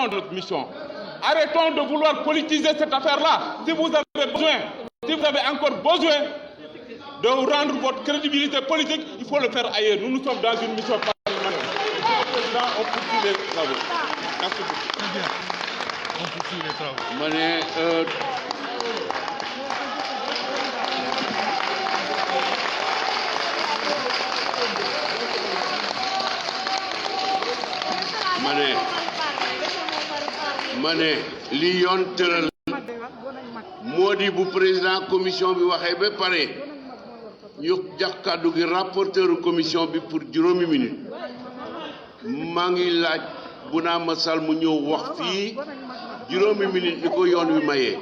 de notre mission. Arrêtons de vouloir politiser cette affaire-là. Si vous avez encore besoin de rendre votre crédibilité politique, il faut le faire ailleurs. Nous sommes dans une mission parlementaire. Président, on poursuit les travaux. Merci beaucoup. Très bien. On poursuit les travaux. ma ne li yoon tëral moo di bu président commission bi waxee ba pare ñu jox kàddu gi rapporteur commission bi pour juróomi minute maa ngi laaj Bounama Sall mu ñëw wax fii juróomi minute ni ko yoon wi mayee.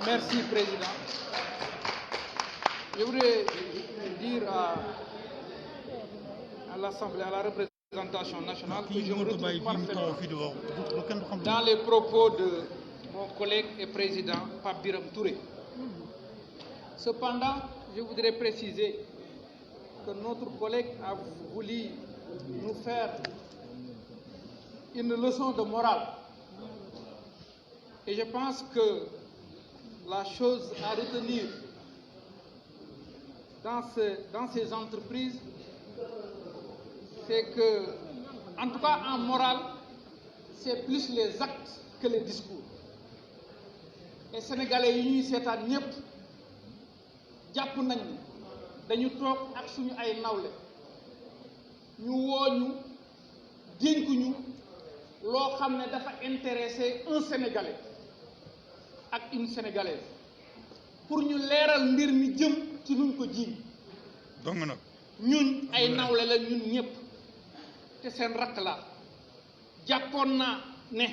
Merci, Président. Je voudrais dire à l'Assemblée, à la représentation nationale, que je me retrouve parfaitement dans les propos de mon collègue et président Pape Birame Touré. Cependant, je voudrais préciser que notre collègue a voulu nous faire une leçon de morale. Et je pense que la chose à retenir dans ces entreprises, c'est que, en tout cas en morale, c'est plus les actes que les discours. Et Sénégalais yi ñuy seetaan ñëpp jàpp nañ ni dañu toog ak suñu ay nawle ñu woo ñu dénk ñu loo xam ne dafa intéressé un Sénégalais ak une Sénégalaise pour ñu leeral mbir mi jëm ci luñ ko jiiñ donc nag ñun ay nawle la ñun ñëpp te seen rakk la jàppoon naa ne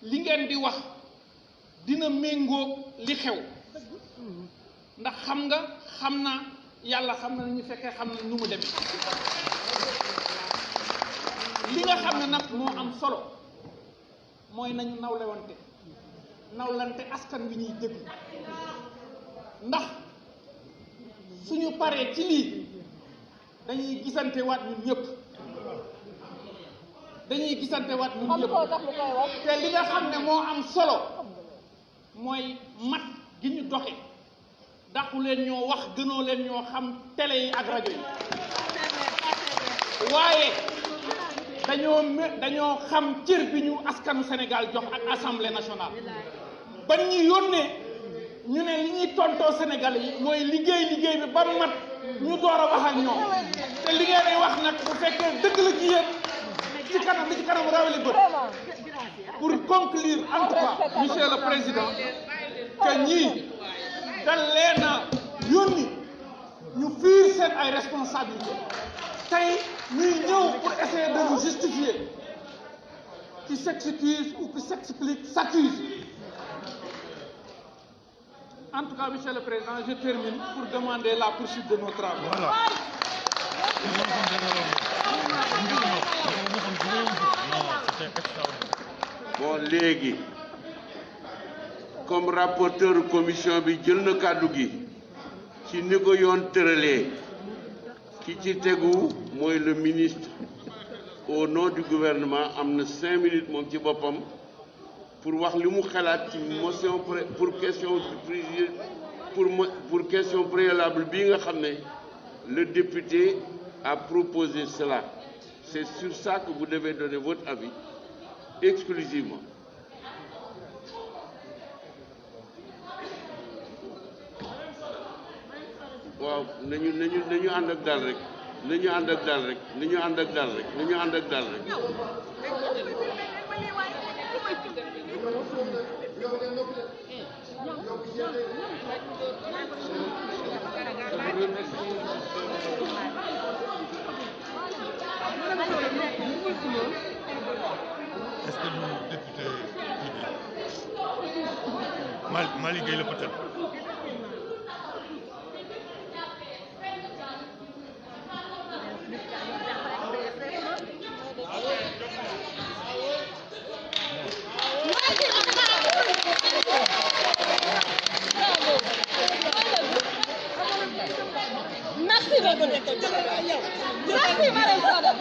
li ngeen di wax dina méngoo li xew ndax xam naa yàlla xam na ñu fekkee xam na nu mu demee li nga xam ne nag moo am solo mooy nañu nawlante askan wi ñuy déglu ndax suñu paree ci lii dañuy gisante waat ñun ñëpp te li nga xam ne moo am solo mooy mat gi ñu doxe dàqu leen ñoo wax gënoo leen ñoo xam télé yi ak rajo yi waaye dañoo xam cër bi ñu askanu Sénégal jox ak assemblée nationale ban ñu yónnee ñu ne li ñuy tontoo Sénégal yi mooy liggéey bi ba mat ñu door a wax ak ñoom te li ngeen di wax nag bu fekkee dëgg la ci yéen ci kanam rawali bët. Pour conclure en tout cas, Monsieur le Président, que ñii dal leen a yónni ñu fiir seen ay responsabilité tey ñuy ñëw pour essayer de nous justifier qui s'excuse ou qui s'explique s'accuse. En tout cas, Monsieur le Président, je termine pour demander la poursuite de nos travaux. Voilà. Bon léegi comme rapporteur commission bi jël na kàddu gi ci ni ko yoon tëralee ki ci tegu mooy le ministre au nom du gouvernement am na 5 minutes moom ci boppam pour wax li mu xalaat ci motion pour question préalable bii nga xam ne le député a proposé cela. C'est sur ça que vous devez donner votre avis exclusivement. waaw nañu ànd ak dal rek nañu ànd ak dal rek nañu ànd ak dal rek nañu ànd ak dal rek. Est-ce que le député Malick Gueye la peut-être? Merci, Marème Sall.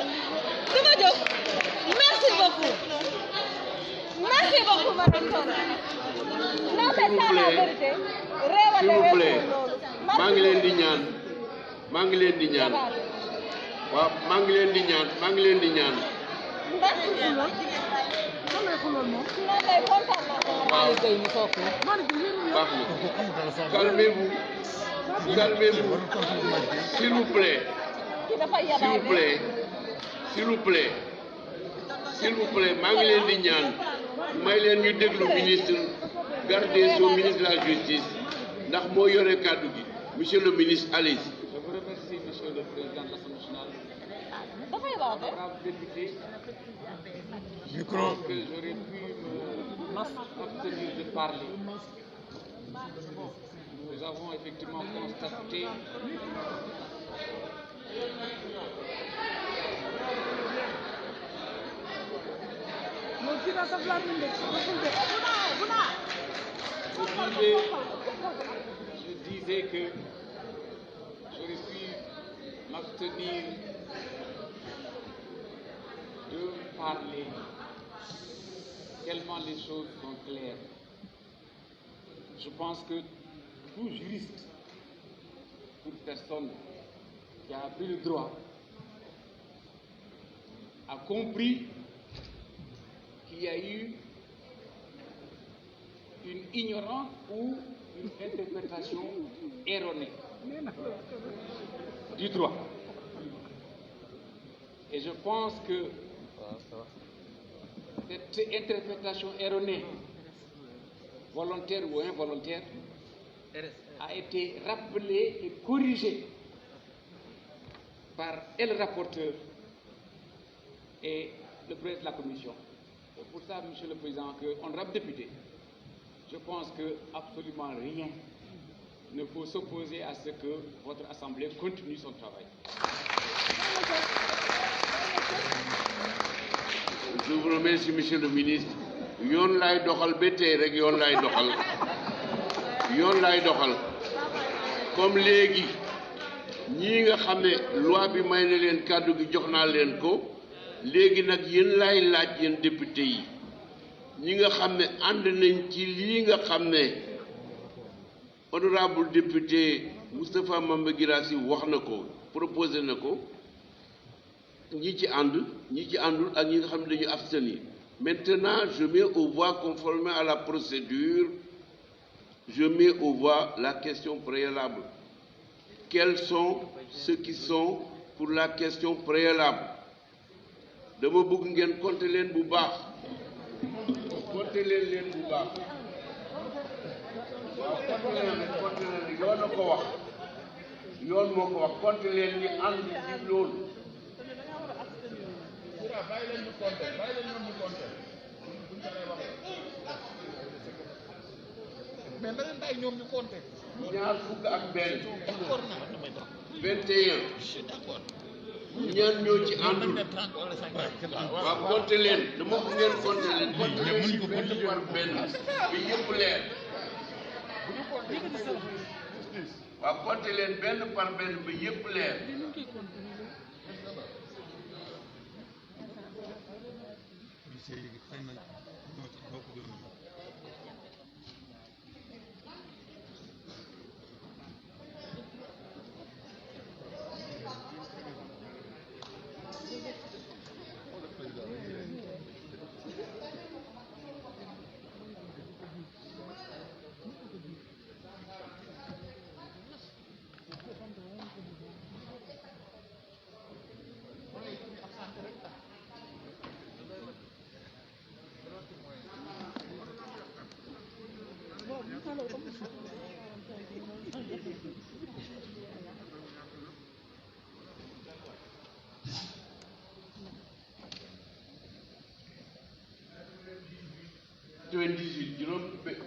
maa ngi leen di ñaan waaw maa ngi leen di ñaan waaw baax na calmez-vous s'il vous plaît maa ngi leen di ñaan may leen ñu déglu ministre garde des Sceaux ministre de la justice ndax moo yore kàddu gi monsieur le ministre allez-y. Je vous remercie, monsieur le président de l'Assemblée nationale. Honorable député, je pense que j'aurais pu m'abstenir de parler. Nous avons effectivement constaté je disais que j'aurais pu m'abstenir de parler tellement les choses sont claires. Je pense que tout juriste, toute personne qui a appris le droit a compris qu'il y a eu une ignorance ou une interprétation erronée du droit. Et je pense que cette interprétation erronée, volontaire ou involontaire, a été rappelée et corrigée par le rapporteur et le président de la commission. Et pour ça, monsieur le président, honorable député, je pense que absolument rien ne faut s'opposer à ce que votre assemblée continue son travail. Je vous remercie, monsieur le ministre. yoon laay doxal ba tey rek yoon laay doxal comme léegi ñii nga xam ne loi bi may na leen kàddu gi jox naa leen ko léegi nag yéen laay laaj yéen député yi ñi nga xam ne ànd nañ ci lii nga xam ne honorable député Moustapha Mamba Guirassy wax na ko proposé na ko ñi ci ànd ñi ci àndul ak ñi nga xam ne dañu abstenir. Maintenant, je mets aux voix conformément à la procédure, je mets aux voix la question préalable. Quels sont ceux qui sont pour la question préalable? dama bëgg ngeen compter leen bu baax compter leen bu baax waaw compter leen yoon na ko wax yoon moo ko wax compter leen ñi ànd ci loolu. mais na leen bàyyi ñoom ñu compter. ñaar fukk ak benn 21 ñaan ñoo ci àndul waaw compter leen dama ko ngeen compter leen benn par benn bi yëpp leer waaw compter leen benn par benn bi yëpp leer.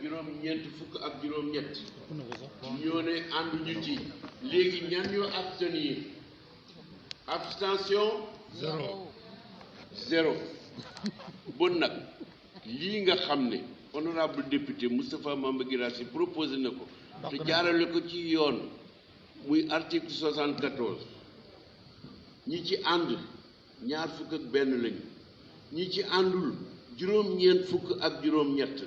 juróom-ñeent fukk ak juróom-ñett ñoo ne ànduñu ci léegi ñan ñoo abstenir abstention zéro bon nag lii nga xam ne honorable député Moustapha Mamba Guirassy proposé na ko te jaarale ko ci yoon muy article 74 ñi ci ànd ñaar fukk ak benn lañu ñi ci àndul juróom-ñeent fukk ak juróom-ñett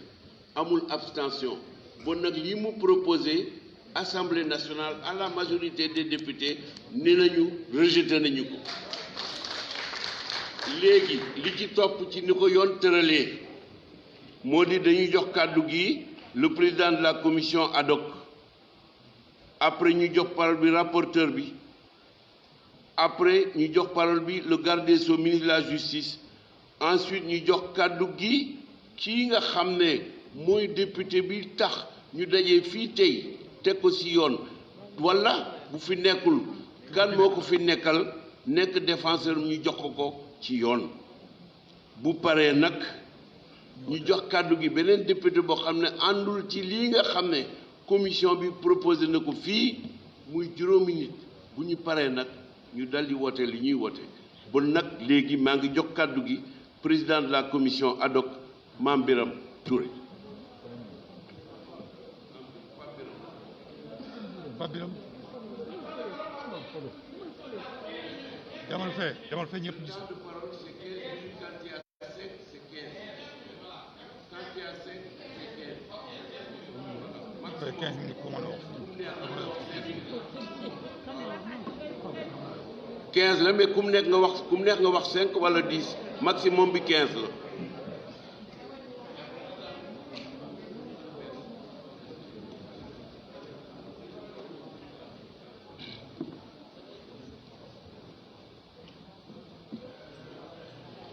amul abstention bon nag lii mu proposé Assemblée nationale à la majorité des députés ni nañu rejeté nañu ko léegi li ci topp ci ni ko yoon tëralee moo di dañuy jox kàddu gi le président de la commission ad hoc après ñu jox parole bi rapporteur bi après ñu jox parole bi le garde des Sceaux ministre de la justice ensuite ñu jox kàddu gi kii nga xam ne mooy député bi tax ñu dajee fii tey teg ko ci yoon walla bu fi nekkul kan moo ko fi nekkal nekk défenseur ñu jox ko ci yoon bu paree nag ñu jox kàddu gi beneen député boo xam ne àndul ci lii nga xam ne commission bi proposé na ko fii muy juróomi nit bu ñu paree nag ñu daldi woote li ñuy woote bon nag léegi maa ngi jox kàddu gi président de la commission ad hoc Mame Birame Touré. Pape Birame demal fee ñëpp gis. Après 15 minutes ko mën a wax. 15 la mais ku mu nekk nga wax 5 wala 10 maximum bi 15 la.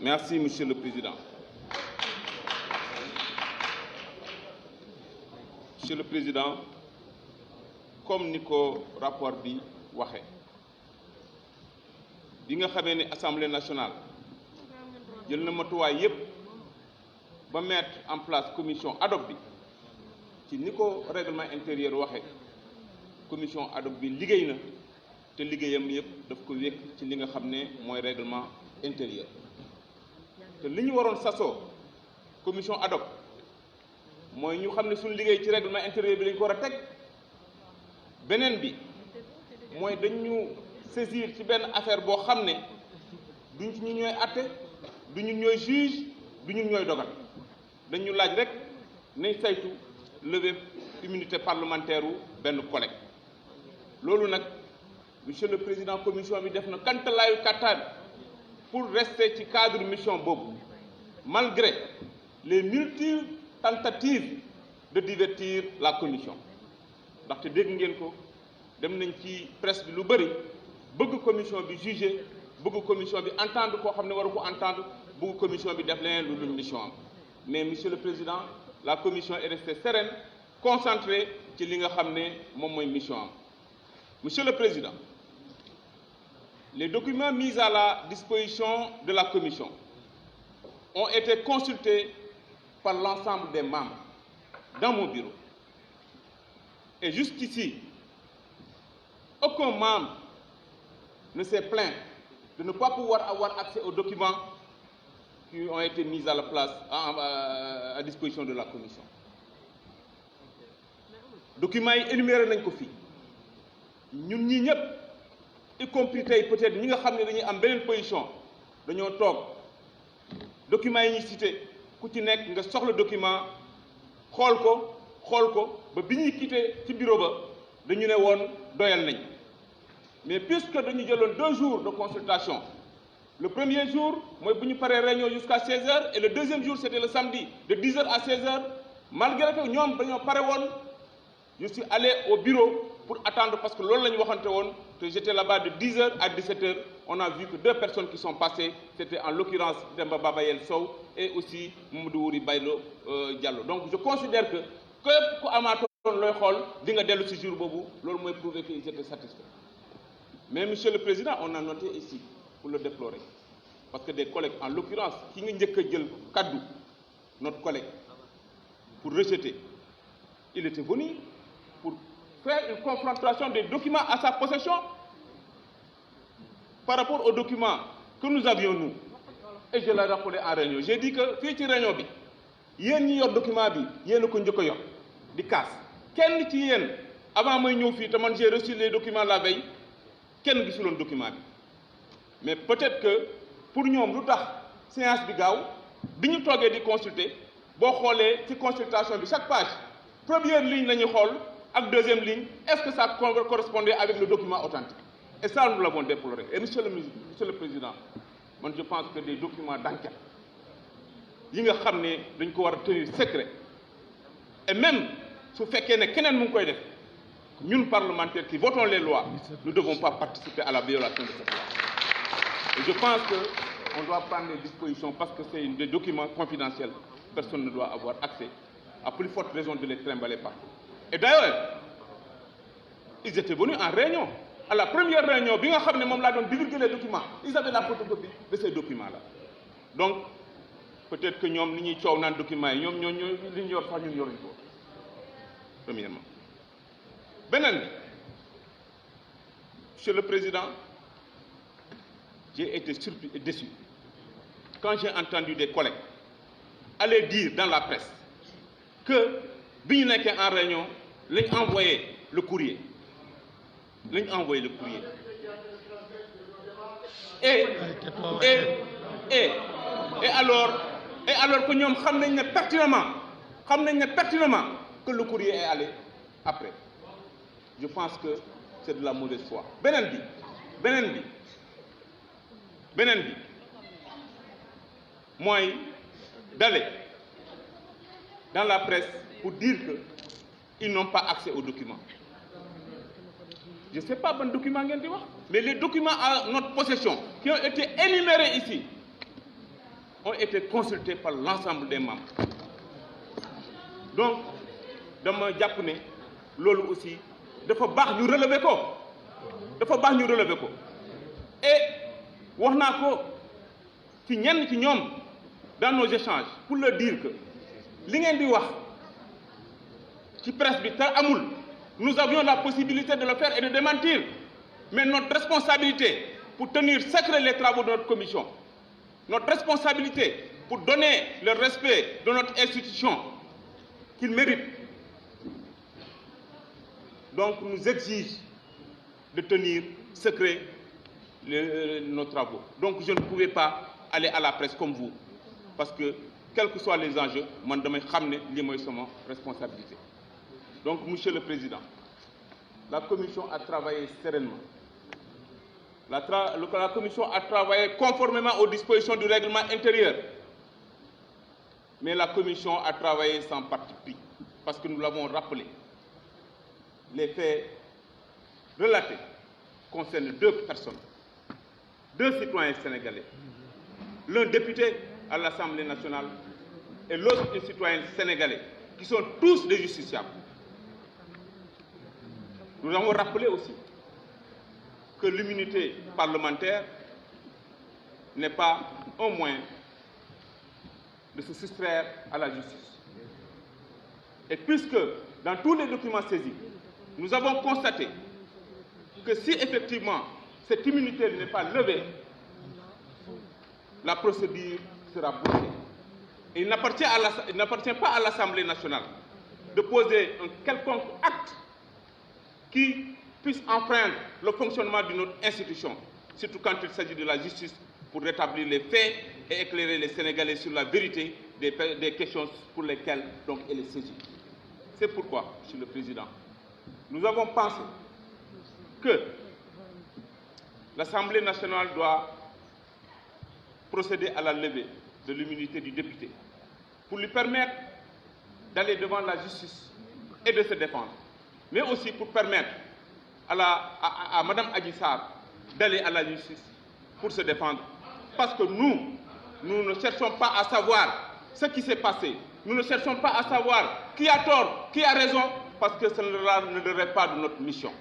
Merci, Monsieur le Président. Monsieur le Président, comme ni ko rapport bi waxee bi nga xamee ne Assemblée nationale jël na matuwaay yépp ba mettre en place commission ad hoc bi ci ni ko règlement intérieur waxee commission ad hoc bi liggéey na te liggéeyam yépp daf ko wékk ci li nga xam ne mooy règlement intérieur te li ñu waroon sasoo commission ad hoc mooy ñu xam ne suñu liggéey ci règlement intérieur bi lañ ko war a teg beneen bi mooy dañu saisir ci benn affaire boo xam ne duñ ci ñu ñooy atte du ñun ñooy juge du ñun ñooy dogal dañu laaj rek nañ saytu lever immunité parlementaire u benn collègue loolu nag monsieur le président commission bi def na kantalaayu kattan pour rester ci cadre mission boobu malgré les multiples tentatives de divertir la commission ndaxte dégg ngeen ko dem nañ ci presse bi lu bëri bëgg commission bi juger bëgg commission bi entendre koo xam ne waru ko entendre bëgg commission bi def leneen lu dul mission am mais monsieur le président la commission est restée sereine concentrée ci li nga xam ne moom mooy mission am monsieur le président les documents mis à la disposition de la commission ont été consultés par l'ensemble des membres dans mon bureau. Et jusqu'ici, aucun membre ne s'est plaint de ne pas pouvoir avoir accès aux documents qui ont été mis à la place, à disposition de la commission. Documents yi énuméré nañ ko fii ñun ñii ñëpp y compris tey peut-être ñi nga xam ne dañuy am beneen position dañoo toog documents yi ñuy cité ku ci nekk nga soxla document xool ko ba bi ñuy quitté ci bureau ba dañu ne woon doyal nañ mais puisque dañu jëloon 2 jours de consultation le premier jour mooy bu ñu paree réunion jusqu'à 16h et le deuxième jour c'était le samedi de 10h à 16h malgré que ñoom dañoo pare woon je suis allé au bureau pour attendre parce que loolu la ñu waxante woon te j'étais là-bas de 10h à 17h on a vu que 2 personnes qui sont passées c'était en l'occurrence Demba Babayel Sow et aussi Mamadou Wuri Baylo Diallo donc je considère que képp ku amaatoon looy xool di nga dellu ci jour boobu loolu mooy prouver qu'ils étaient satisfaits mais monsieur le président on a noté ici pour le déplorer parce que des collègues en l'occurrence ki nga njëkk a jël kaddu notre collègue pour rejeter il était venu pour faire une confrontation des documents à sa possession par rapport aux documents que nous avions nous et je l'ai rappelé en réunion j'ai dit que fii ci réunion bi yéen ñi yor document bi yéen a ko njëkk a yor di kaas kenn ci yéen avant may ñëw fii te man j'ai reçu les documents la veille kenn gisuloon document bi mais peut-être que pour ñoom lu tax séance bi gaaw bi ñu toogee di consulter boo xoolee ci consultation bi chaque page première ligne la ñuy xool ak deuxième ligne, est-ce que ça correspondait avec le document authentique? Et ça, nous l'avons déploré. Et monsieur le Président, moi je pense que des documents d'enquête, yi nga xam ne dañ ko war a tenir secret, et même su fekkee ne keneen mu ngi koy def, ñun parlementaires qui votons les lois, nous ne devons pas participer à la violation de cette loi. Et je pense qu'on doit prendre des dispositions parce que c'est des documents confidentiels. Personne ne doit avoir accès, à plus forte raison de les trimballer partout. Et d'ailleurs, ils étaient venus en réunion. À la première réunion, bien que nous avons divulgué les documents, ils avaient la photocopie de ces documents-là. Donc, peut-être que nous avons des documents, nous avons des documents. Premièrement. Benen, Monsieur le Président, j'ai été surpris et déçu quand j'ai entendu des collègues aller dire dans la presse que, bien en réunion, ils ont envoyé le courrier. Ils ont envoyé le courrier. Et alors que nous savons pertinemment que le courrier est allé après. Je pense que c'est de la mauvaise foi. Benen bi moi d'aller dans la presse pour dire qu'ils n'ont pas accès aux documents. Je ne sais pas bon document, mais les documents à notre possession qui ont été énumérés ici ont été consultés par l'ensemble des membres. Donc, dans mon japonais, lolo aussi, il faut nous relever. Et, dans nos échanges, pour leur dire que, nous avions la possibilité de le faire et de démentir. Mais notre responsabilité pour tenir secret les travaux de notre commission, notre responsabilité pour donner le respect de notre institution qu'il mérite, donc nous exige de tenir secret nos travaux. Donc je ne pouvais pas aller à la presse comme vous, parce que quels que soient les enjeux, moi je vais ramener les responsabilités. Donc, Monsieur le Président, la Commission a travaillé sereinement. La Commission a travaillé conformément aux dispositions du règlement intérieur. Mais la Commission a travaillé sans parti pris, parce que nous l'avons rappelé. Les faits relatés concernent deux personnes, deux citoyens sénégalais. L'un député à l'Assemblée nationale et l'autre un citoyen sénégalais, qui sont tous des justiciables. Nous avons rappelé aussi que l'immunité parlementaire n'est pas un moyen de se soustraire à la justice. Et puisque dans tous les documents saisis, nous avons constaté que si effectivement cette immunité n'est pas levée, la procédure sera bloquée. Et il n'appartient pas à l'Assemblée nationale de poser un quelconque acte qui puisse enfreindre le fonctionnement de notre institution, surtout quand il s'agit de la justice, pour rétablir les faits et éclairer les Sénégalais sur la vérité des questions pour lesquelles donc, elle est saisie. C'est pourquoi, Monsieur le Président, nous avons pensé que l'Assemblée nationale doit procéder à la levée de l'immunité du député pour lui permettre d'aller devant la justice et de se défendre, mais aussi pour permettre à Mme Adji Sarr d'aller à la justice pour se défendre. Parce que nous ne cherchons pas à savoir ce qui s'est passé. Nous ne cherchons pas à savoir qui a tort, qui a raison, parce que ce ne relève pas de notre mission.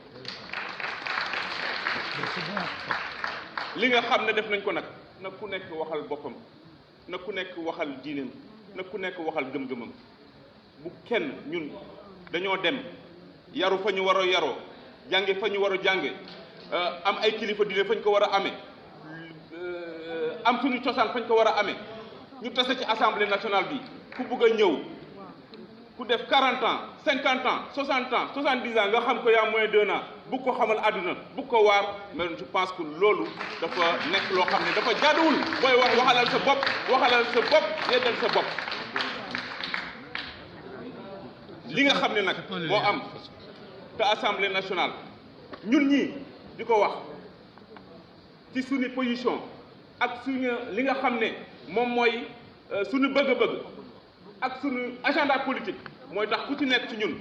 li nga xam ne def nañ ko nag na ku nekk waxal boppam na ku nekk waxal diineem na ku nekk waxal gëm-gëmam bu kenn ñun dañoo dem yaru fa ñu war a yaroo jànge fa ñu war a jànge am ay kilifa diine fañ ko war a amee am suñu cosaan fañ ko war a amee ñu tase ci assemblée nationale bi ku bëgg a ñëw ku def 40 ans 50 ans 60 ans 70 ans nga xam ko yaa moins d'un an bu ko xamal àdduna bu ko waar mais je pense que loolu dafa nekk loo xam ne dafa jaaduwul booy wax waxalal sa bopp yeddal sa bopp li nga xam ne nag moo am que Assemblée nationale ñun ñii di ko wax ci suñu position ak suñu li nga xam ne moom mooy suñu bëgg-bëgg ak suñu agenda politique mooy tax ku ci nekk ci ñun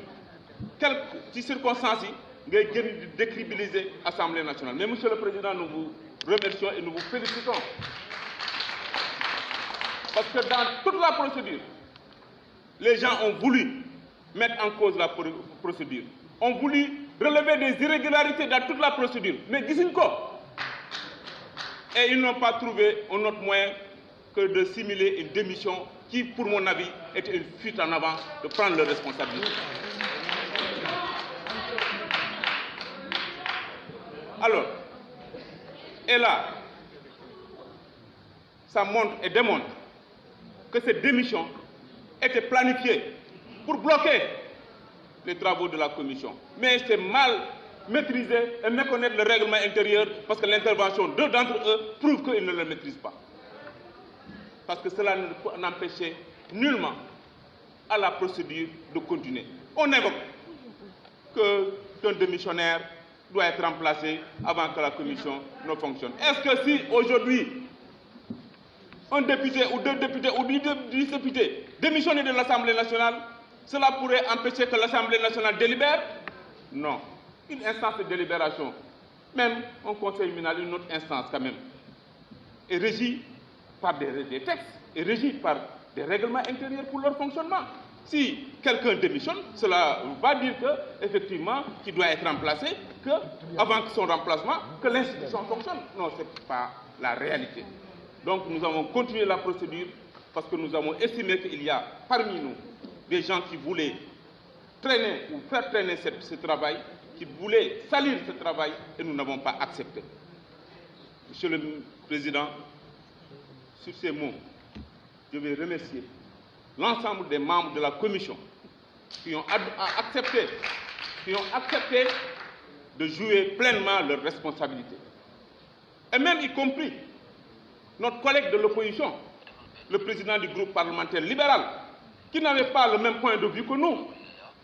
quelque ci circonstances yi ngay gën di décrédibiliser Assemblée nationale. Mais Monsieur le Président, nous vous remercions et nous vous félicitons. Parce que dans toute la procédure, les gens ont voulu mettre en cause la procédure, ont voulu relever des irrégularités dans toute la procédure. Mais gisuñ ko. Et ils n'ont pas trouvé un autre moyen que de simuler une démission qui, pour mon avis, était une fuite en avant de prendre leurs responsabilités. Alors, et là, ça montre et démontre que cette démission était planifiée pour bloquer les travaux de la commission. Mais c'est mal maîtrisé et méconnaître le règlement intérieur parce que l'intervention d'entre eux prouve qu'ils ne le maîtrisent pas. Parce que cela n'empêchait nullement à la procédure de continuer. On évoque qu'un démissionnaire doit être remplacé avant que la commission ne fonctionne. Est-ce que si aujourd'hui un député ou deux députés ou 10 députés démissionnent de l'Assemblée nationale, cela pourrait empêcher que l'Assemblée nationale délibère? Non. Une instance de délibération, même un conseil municipal, une autre instance quand même, est régie par des textes, est régie par des règlements intérieurs pour leur fonctionnement. Si quelqu'un démissionne, cela va dire qu'effectivement, qu'il doit être remplacé, qu'avant son remplacement, que l'institution fonctionne. Non, ce n'est pas la réalité. Donc nous avons continué la procédure parce que nous avons estimé qu'il y a parmi nous des gens qui voulaient traîner ou faire traîner ce travail, qui voulaient salir ce travail et nous n'avons pas accepté. Monsieur le Président, sur ces mots, je vais remercier l'ensemble des membres de la commission qui ont accepté de jouer pleinement leurs responsabilités. Et même y compris notre collègue de l'opposition, le président du groupe parlementaire libéral, qui n'avait pas le même point de vue que nous,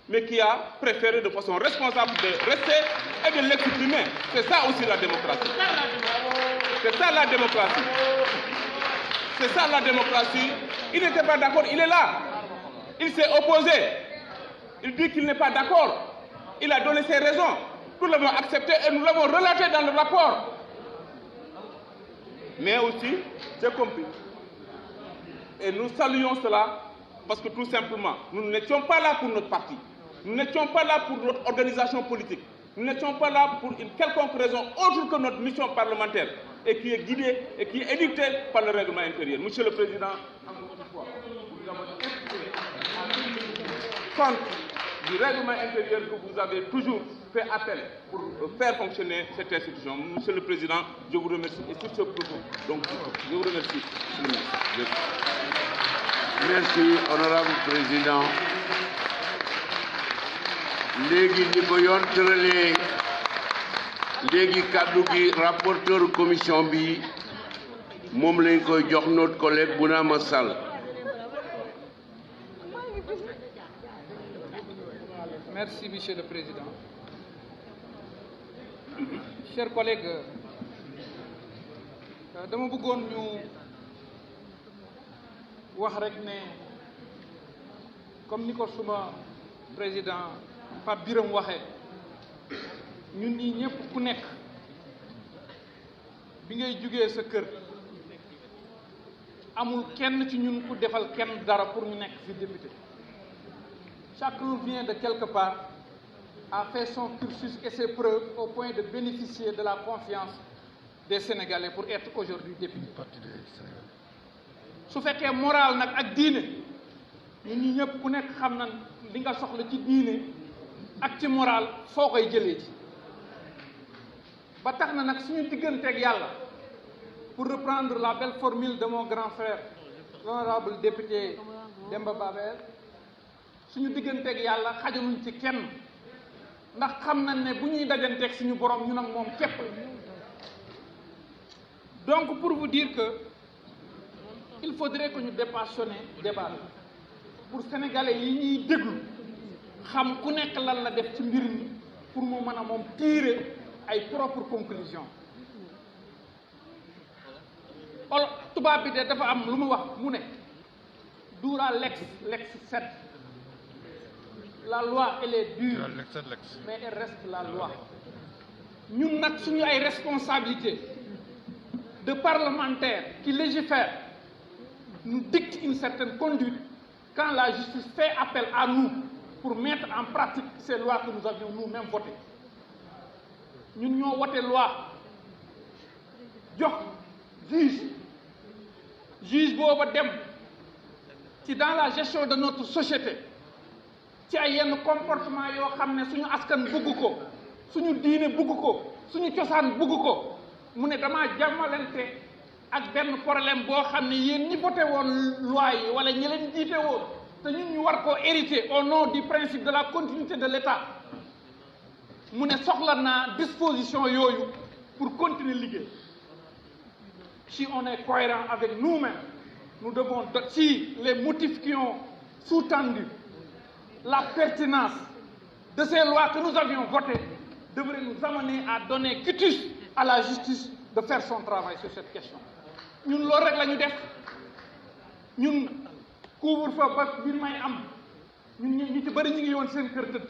mais qui a préféré de façon responsable de rester et de l'exprimer. C'est ça aussi la démocratie. C'est ça la démocratie. C'est ça la démocratie. Il n'était pas d'accord, il est là. Il s'est opposé. Il dit qu'il n'est pas d'accord. Il a donné ses raisons. Nous l'avons accepté et nous l'avons relaté dans le rapport. Mais aussi, c'est compris. Et nous saluons cela parce que tout simplement, nous n'étions pas là pour notre parti. Nous n'étions pas là pour notre organisation politique. Nous n'étions pas là pour une quelconque raison autre que notre mission parlementaire et qui est guidée et qui est édictée par le règlement intérieur. Monsieur le Président, encore une fois, vous avons expliqué compte du règlement intérieur que vous avez toujours fait appel pour faire fonctionner cette institution. Monsieur le Président, je vous remercie. Et sur ce propos, donc, je vous remercie. Merci, honorable Président. Légui ni ko yoon tëralee léegi kaddu gi rapporteur commission bi moom lañ koy jox notre collègue Bounama Sall. Merci, Monsieur le Président. Chers collègues, dama bëggoon ñu wax rek ne comme ni ko suma président Pape Birame waxee ñun ñi ñëpp ku nekk bi ngay jugee sa kër amul kenn ci ñun ku defal kenn dara pour ñu nekk fi député. Chacun vient de quelque part, a fait son cursus et ses preuves au point de bénéficier de la confiance des Sénégalais pour être aujourd'hui député. su fekkee moral nag ak diine ñun ñi ñëpp ku nekk xam na li nga soxla ci diine ak ci moral foo koy jëlee ci ba tax na nag suñu digganteeg yàlla pour reprendre la belle formule de mon grand frère l'honorable député Demba Babel suñu digganteeg yàlla xajaluñ ci kenn ndax xam nañ ne bu ñuy dajanteeg suñu borom ñu nag moom képp. Donc pour vous dire que il faudrait que ñu dépassionner débat pour sénégalais yi ñuy déglu xam ku nekk lan la def ci mbir mi pour mu mën a moom tirer ay propres conclusions ol tubaab bi de dafa am lu mu wax mu ne dura lex lex sed la loi elle est dure mais elle reste la loi ñun nag suñu ay responsabilité de parlementaires qui légifèrent nous dictent une certaine conduite quand la justice fait appel à nous pour mettre en pratique ces lois que nous avions nous-mêmes votées ñun ñoo wote loi jox juge booba dem ci dans la gestion de notre société ci ay yenn comportement yoo xam ne suñu askan bugg ko suñu diine bugg ko suñu cosaan bugg ko mu ne damaa jàmmalante ak benn problème boo xam ne yéen ñi voté woon loi yi wala ñi leen jiite woon te ñun ñu war koo hériter au nom du principe de la continuité de l'État mu ne soxla naa disposition yooyu pour continuer liggéey si on est cohérent avec nous-mêmes nous devons si les motifs qui ont sous-tendu la pertinence de ces lois que nous avions votées devraient nous amener à donner quitus à la justice de faire son travail sur cette question ñun loolu rek la ñu def ñun couvre-feu ba bi may am ñun ñu ci bëri ñu ngi woon seen kër tëdd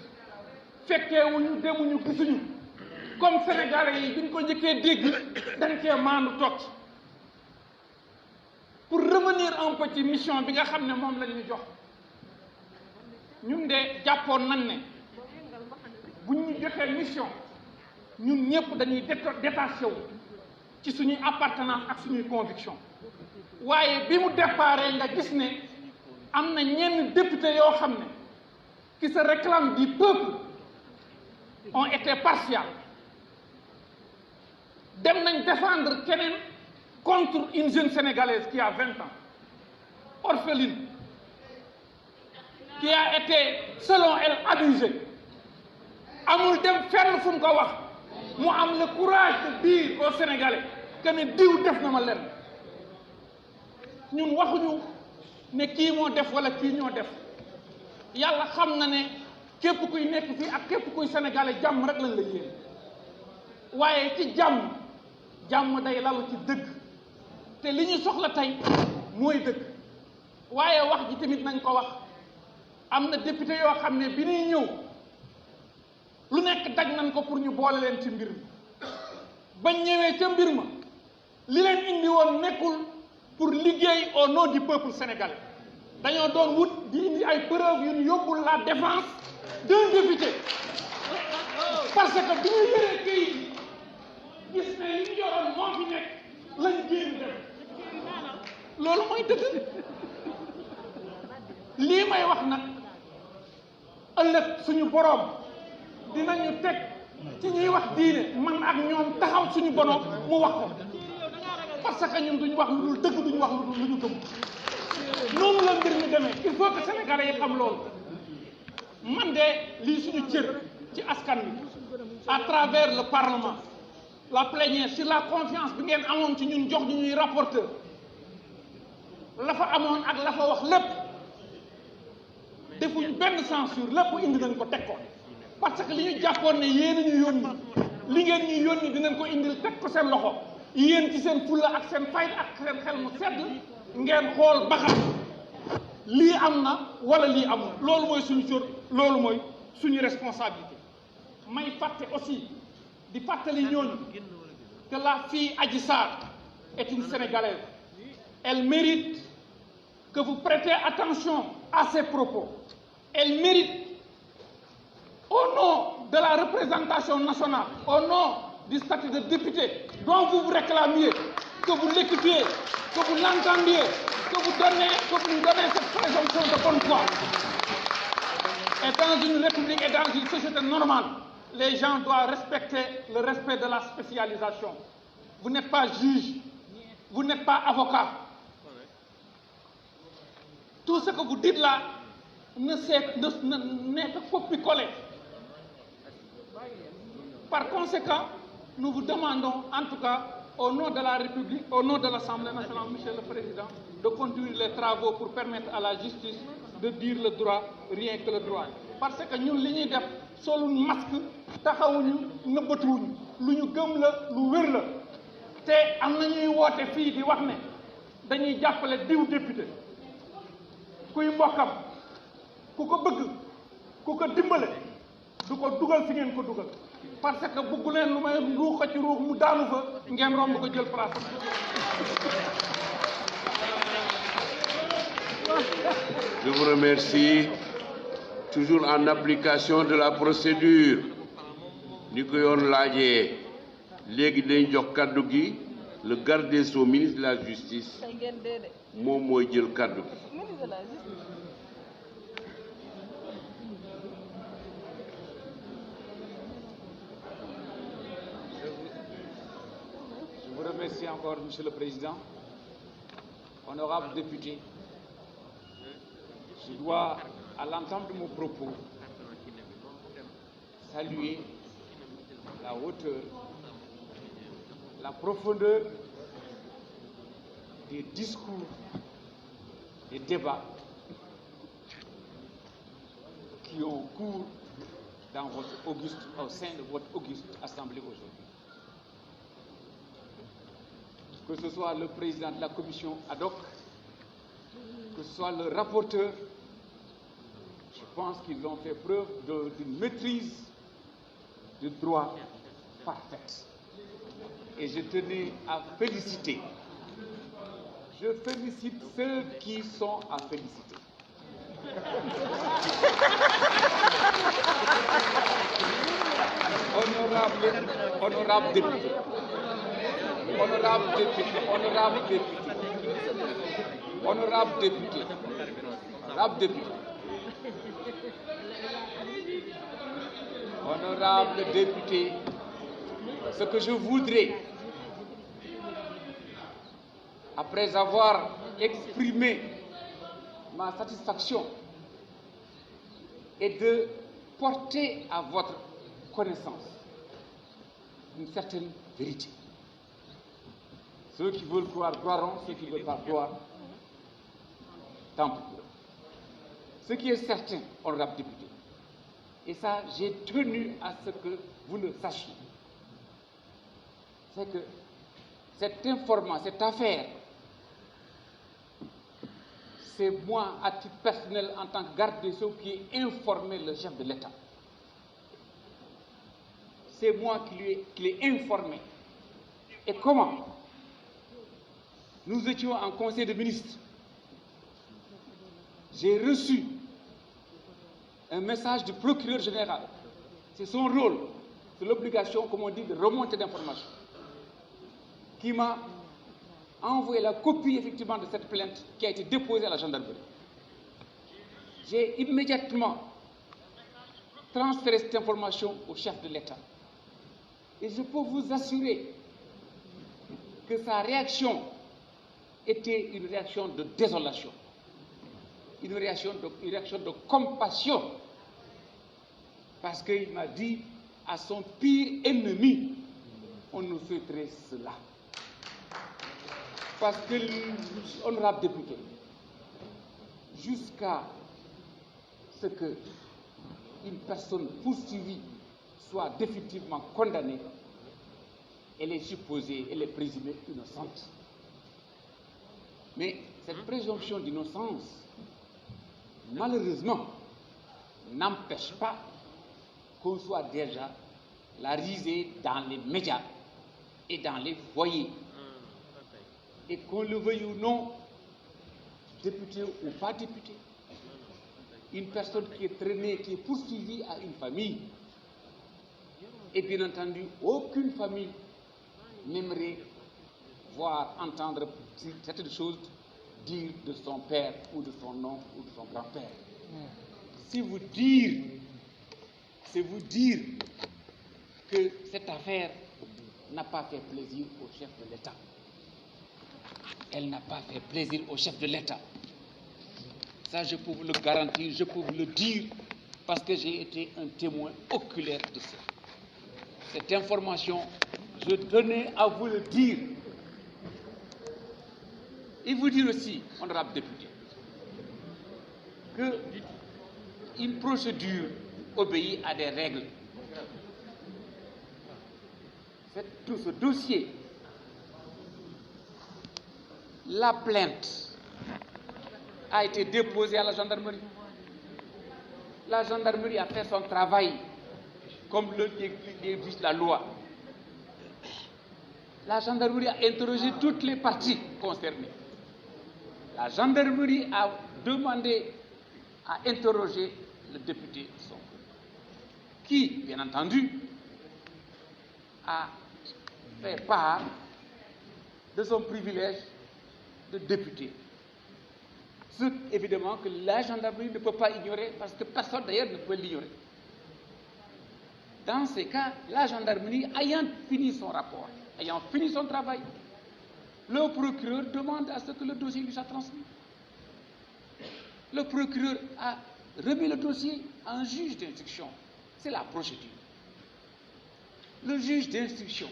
fekkeewuñu demuñu gisuñu comme sénégalais yi biñ ko njëkkee dégg dañ cee maandu toog pour revenir un peu ci mission bi nga xam ne moom la ñu jox ñun de jàppoon nañ ne buñ ñu joxee mission ñun ñëpp dañuy détaché wu ci suñuy appartenance ak suñuy conviction waaye bi mu déparé nga gis ne am na ñenn député yoo xam ne qui se réclament du peuple ont été partials dem nañ défendre keneen contre une jeune sénégalaise qui a 20 ans orpheline qui a été selon elle abusée amul dem fenn fu mu ko wax mu am le courage de dire aux Sénégalais que ne diw def na ma lenn ñun waxuñu ne kii moo def wala kii ñoo def yàlla xam na ne képp kuy nekk fii ak képp kuy sénégalais jàmm rek lañ la yéene waaye ci jàmm day lalu ci dëgg te li ñu soxla tey mooy dëgg waaye wax ji tamit nañ ko wax am na député yoo xam ne bi ñuy ñëw lu nekk daj nañ ko pour ñu boole leen ci mbir mi bañ ñëwee ca mbir ma li leen indi woon nekkul pour liggéey au nom du peuple sénégalais dañoo doon wut di indi ay preuves yu ñu yóbbul la défense d'un député parce que bi ñu yëree kayit gis ne li ñu yoroon moo fi nekk lañ génn dem loolu mooy dëgg lii may wax nag ëllëg suñu boroom dinañu teg ci ñuy wax diine man ak ñoom taxaw suñu borom mu wax ko parce que ñun duñu wax lu dul dëgg duñu wax lu ñu gëm noonu la mbir mi demee il faut que sénégalais yi xam loolu man de lii suñu cër ci askan wi à travers le parlement la plénière sur la confiance bi ngeen amoon ci ñun jox ñu ñuy rapporteur la fa amoon ak la fa wax lépp defuñu benn censure lépp indi nañ ko teg ko parce que li ñu jàppoon ne yéen a ñu yónni li ngeen ñuy yónni dinañ ko indil teg ko seen loxo yéen ci seen fulla ak seen fayda ak seen xel mu sedd ngeen xool ba xam lii am na wala lii amul loolu mooy suñu cër loolu mooy suñu responsabilité may fàtte aussi di fàttali ñooñu que la fille Adji Sarr est une Sénégalaise elle mérite que vous prêtez attention à ses propos elle mérite au nom de la représentation nationale au nom du statut de député dont vous vous réclamiez que vous l'écoutiez que vous l'entendiez que vous nous donnez cette présomption de bonne foi et dans une république et dans une société normale les gens doivent respecter le respect de la spécialisation vous n'êtes pas juge vous n'êtes pas avocat tout ce que vous dites là n'est que copie-coller. Par conséquent, nous vous demandons, en tout cas, au nom de la République, au nom de l'Assemblée nationale, Monsieur le Président, de continuer les travaux pour permettre à la justice de dire le droit, rien que le droit. Parce que nous, li ñuy def solu masque taxawuñu nëbbatuwuñu lu ñu gëm la lu wér la te am na ñuy woote fii di wax ne dañuy jàppale diw député kuy mbokkam ku ko bëgg ku ko dimbale du ko dugal fi ngeen ko dugal parce que bëggu leen lu may ruux ko ci ruux mu daanu fa ngeen romb ko jël place. Je vous remercie. Toujours en application de la procédure ni ko yoon laajee léegi dañ jox kaddu gi le garde des Sceaux ministre de la justice moom mooy jël kaddu gi. Je vous remercie encore, Monsieur le Président. Honorable député, je dois, à l'entame de mon propos, saluer la hauteur, la profondeur des discours, des débats qui ont cours dans au sein de votre auguste Assemblée aujourd'hui. Que ce soit le président de la commission ad hoc, que ce soit le rapporteur, je pense qu'ils ont fait preuve d'une maîtrise du droit parfaite. Et je tenais à féliciter. Je félicite ceux qui sont à féliciter. Honorable député. Honorable député, honorable député, honorable député, honorable député, honorable député, ce que je voudrais, après avoir exprimé ma satisfaction, est de porter à votre connaissance une certaine vérité. Ceux qui veulent croire, croiront. Ceux qui ne veulent pas croire, tant pis pour eux. Ce qui est certain, honorable député, et ça, j'ai tenu à ce que vous le sachiez, c'est que cette affaire, c'est moi, à titre personnel, en tant que garde des Sceaux, qui ai informé le chef de l'État. C'est moi qui l'ai informé. Et comment? Nous étions en conseil de ministres. J'ai reçu un message du procureur général. C'est son rôle, c'est l'obligation, comme on dit, de remonter d'informations, qui m'a envoyé la copie, effectivement, de cette plainte qui a été déposée à la gendarmerie. J'ai immédiatement transféré cette information au chef de l'État. Et je peux vous assurer que sa réaction était une réaction de désolation, une réaction de compassion, parce qu'il m'a dit à son pire ennemi, on nous souhaiterait cela. Parce que, honorable député, jusqu'à ce qu'une personne poursuivie soit définitivement condamnée, elle est supposée, elle est présumée innocente. Mais cette présomption d'innocence, malheureusement, n'empêche pas qu'on soit déjà la risée dans les médias et dans les foyers. Et qu'on le veuille ou non, député ou pas député, une personne qui est traînée, qui est poursuivie à une famille, et bien entendu, aucune famille n'aimerait voir, entendre certaines choses dire de son père ou de son oncle ou de son grand-père. C'est vous dire que cette affaire n'a pas fait plaisir au chef de l'État. Elle n'a pas fait plaisir au chef de l'État. Ça, je peux vous le garantir, je peux vous le dire, parce que j'ai été un témoin oculaire de ça. Cette information, je tenais à vous le dire. Et vous dire aussi, honorable député, qu'une procédure obéit à des règles. tout ce dossier, la plainte a été déposée à la gendarmerie. La gendarmerie a fait son travail comme le exige la loi. La gendarmerie a interrogé toutes les parties concernées. La gendarmerie a demandé à interroger le député Sonko, qui, bien entendu, a fait part de son privilège de député. Ce, évidemment, que la gendarmerie ne peut pas ignorer, parce que personne d'ailleurs ne peut l'ignorer. Dans ces cas, la gendarmerie, ayant fini son rapport, ayant fini son travail, le procureur demande à ce que le dossier lui soit transmis. Le procureur a remis le dossier à un juge d'instruction. C'est la procédure. Le juge d'instruction,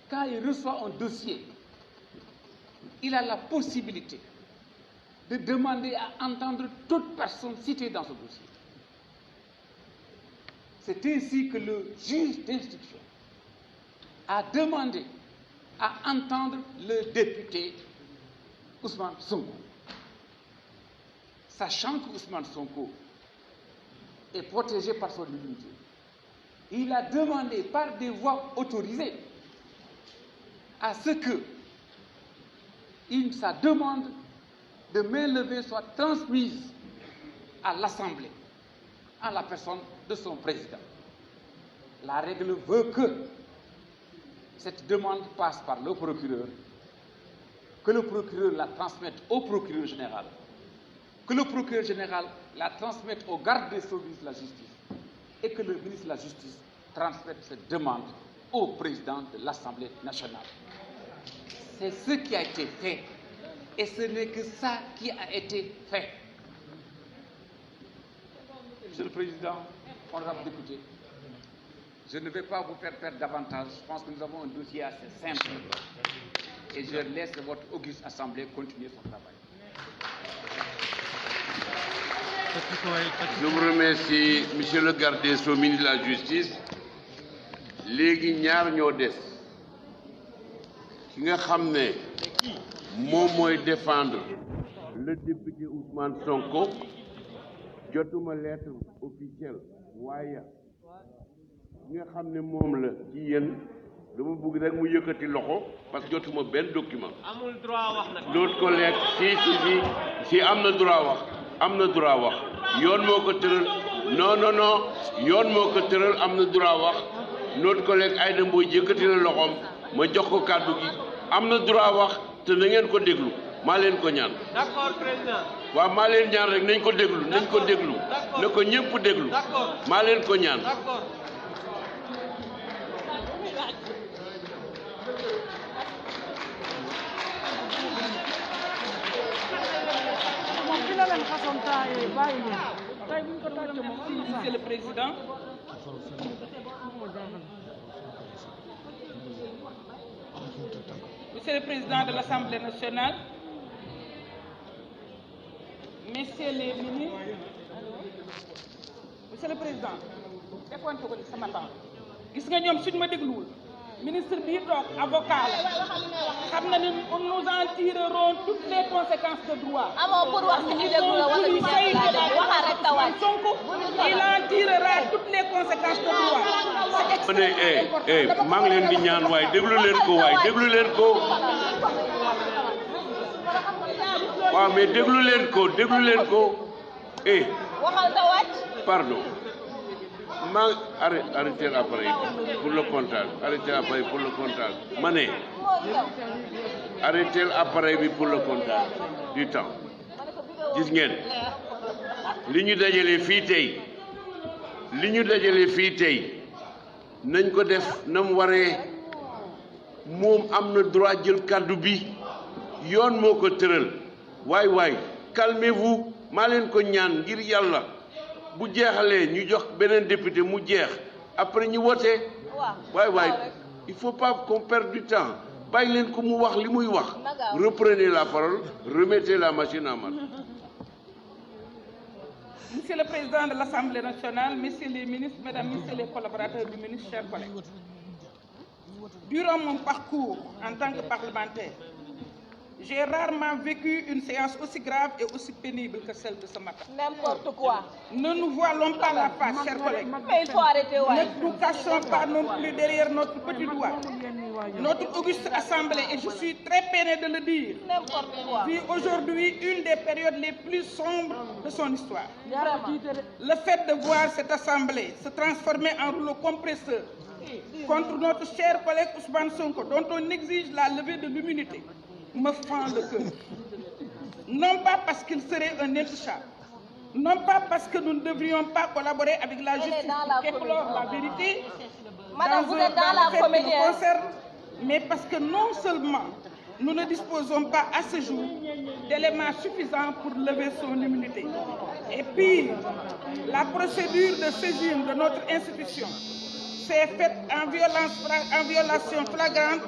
quand il reçoit un dossier, il a la possibilité de demander à entendre toute personne citée dans ce dossier. C'est ainsi que le juge d'instruction a demandé à entendre le député Ousmane Sonko. Sachant que Ousmane Sonko est protégé par son immunité, il a demandé par des voies autorisées à ce que sa demande de main levée soit transmise à l'Assemblée en la personne de son président. La règle veut que cette demande passe par le procureur, que le procureur la transmette au procureur général, que le procureur général la transmette au garde des Sceaux de la justice et que le ministre de la Justice transmette cette demande au président de l'Assemblée nationale. C'est ce qui a été fait et ce n'est que ça qui a été fait. Monsieur le Président, honorable député, je ne vais pas vous faire perdre davantage. Je pense que nous avons un dossier assez simple et je laisse votre auguste Assemblée continuer son travail. Je vous remercie, monsieur le garde des Sceaux, ministre de la Justice. léegi ñaar ñoo des ki nga xam ne moom mooy défendre le député Ousmane Sonko jotuma lettre officielle waaye ki nga xam ne moom la ci yéen dama bëgg rek mu yëkkati loxo parce que jotuma benn document. amul droit wax nag. l'autre collègue si am na droit wax yoon moo ko tëral non yoon moo ko tëral am na droit wax notre collègue Aïda Mbodj yëkkati na loxoom ma jox ko kàddu gi am na droit wax te na ngeen ko déglu maa leen ko ñaan. d'accord président. waaw maa leen ñaan rek nañ ko déglu na ko ñëpp déglu. d'accord maa leen ko ñaan. d'accord. Monsieur le Président, Monsieur le Président de l'Assemblée nationale, Messieurs les ministres, Monsieur le Président, defoon ko ci sama temps gis nga ñoom suñ ma dégluwul ministre bii toog avocat la xam na ni nous en tirerons toutes les conséquences de droit. amoo pour wax ci déglu la wala waxal rek tawaat Sonko il en tirera toutes les conséquences de droit. maa ngi leen di ñaan waaye déglu leen ko waaw mais déglu leen ko waxal tawaat. pardon arrêtez l'appareil pour le comptage ma ne arrêtez l'appareil bi pour le comptage du temps gis ngeen li ñu dajale fii tey nañ ko def na mu waree moom am na droit jël kàddu bi yoon moo ko tëral waay calmez-vous maa leen ko ñaan ngir yàlla bu jeexalee ñu jox beneen député mu jeex après ñu wote waay il faut pas qu'on perde du temps bàyyi leen ko mu wax li muy wax reprenez la parole remettez la machine en marche. Monsieur le Président de l'Assemblée nationale, Messieurs les ministres, Mesdames, Messieurs les collaborateurs du ministre, chers collègues. Durant mon parcours en tant que parlementaire, j'ai rarement vécu une séance aussi grave et aussi pénible que celle de ce matin. N'importe quoi. Ne nous voilons pas la face, chers collègues. Mais il faut arrêter, ouais. Ne nous cachons pas non plus derrière notre petit doigt. Notre auguste assemblée, et je suis très peiné de le dire, N'importe quoi. vit aujourd'hui une des périodes les plus sombres de son histoire. Vraiment. Le fait de voir cette assemblée se transformer en rouleau compresseur contre notre cher collègue Ousmane Sonko, dont on exige la levée de l'immunité, me fend le cœur. Non pas parce qu'il serait un intouchable, non pas parce que nous ne devrions pas collaborer avec la justice pour éclore la vérité Madame, vous êtes dans le la fait qui comédie. nous concerne, mais parce que non seulement nous ne disposons pas à ce jour d'éléments suffisants pour lever son immunité. Et pire, la procédure de saisine de notre institution s'est faite en violation flagrante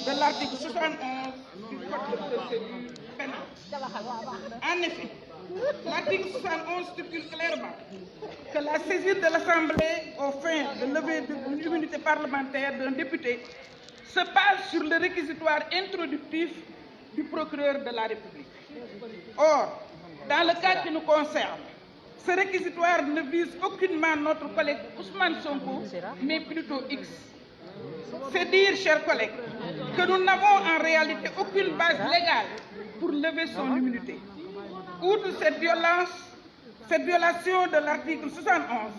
de l'article 71 du Code de procédure pénale. En effet, l'article 71 stipule clairement que la saisine de l'Assemblée aux fins de lever l'immunité parlementaire d'un député se base sur le réquisitoire introductif du procureur de la République. Or, dans le cas qui nous concerne, ce réquisitoire ne vise aucunement notre collègue Ousmane Sonko, mais plutôt X. C'est dire, chers collègues, que nous n'avons en réalité aucune base légale pour lever son immunité. Outre cette violation de l'article 71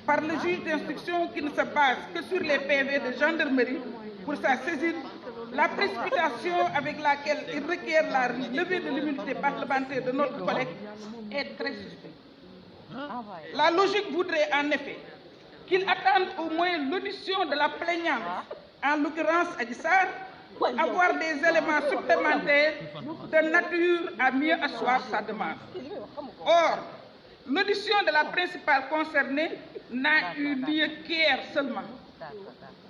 par le juge d'instruction qui ne se base que sur les PV de gendarmerie pour sa saisine, la précipitation avec laquelle il requiert la levée de l'immunité parlementaire de notre collègue est très suspecte. La logique voudrait en effet qu'il attende au moins l'audition de la plaignante, en l'occurrence Adji Sarr, avoir des éléments supplémentaires de nature à mieux asseoir sa demande. Or, l'audition de la principale concernée n'a eu lieu qu'hier seulement.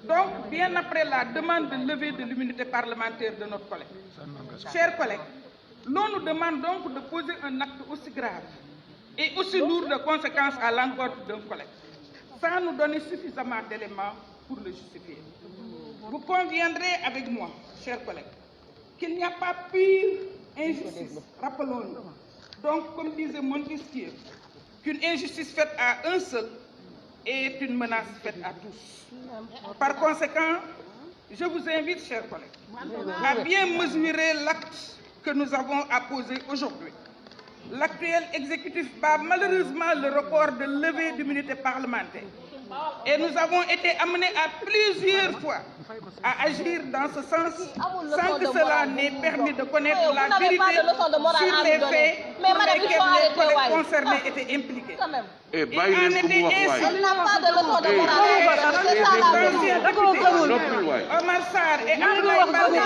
Donc, bien après la demande de levée de l'immunité parlementaire de notre collègue. Chers collègues, l'on nous demande donc de poser un acte aussi grave et aussi lourd de conséquences à l'encontre d'un collègue, sans nous donner suffisamment d'éléments pour le justifier. Vous conviendrez avec moi, chers collègues, qu'il n'y a pas pire injustice, rappelons-nous. Donc, comme disait Montesquieu, qu'une injustice faite à un seul est une menace faite à tous. Par conséquent, je vous invite, chers collègues, à bien mesurer l'acte que nous avons à poser aujourd'hui. L'actuel exécutif bat malheureusement le record de levée d'immunité parlementaire. Et nous avons été amenés à plusieurs fois à agir dans ce sens sans que cela n'ait permis de connaître la vérité sur les faits pour lesquels les collègues concernés étaient impliqués. Et en était ainsi. Omar Sarr et Abdoulaye Baldé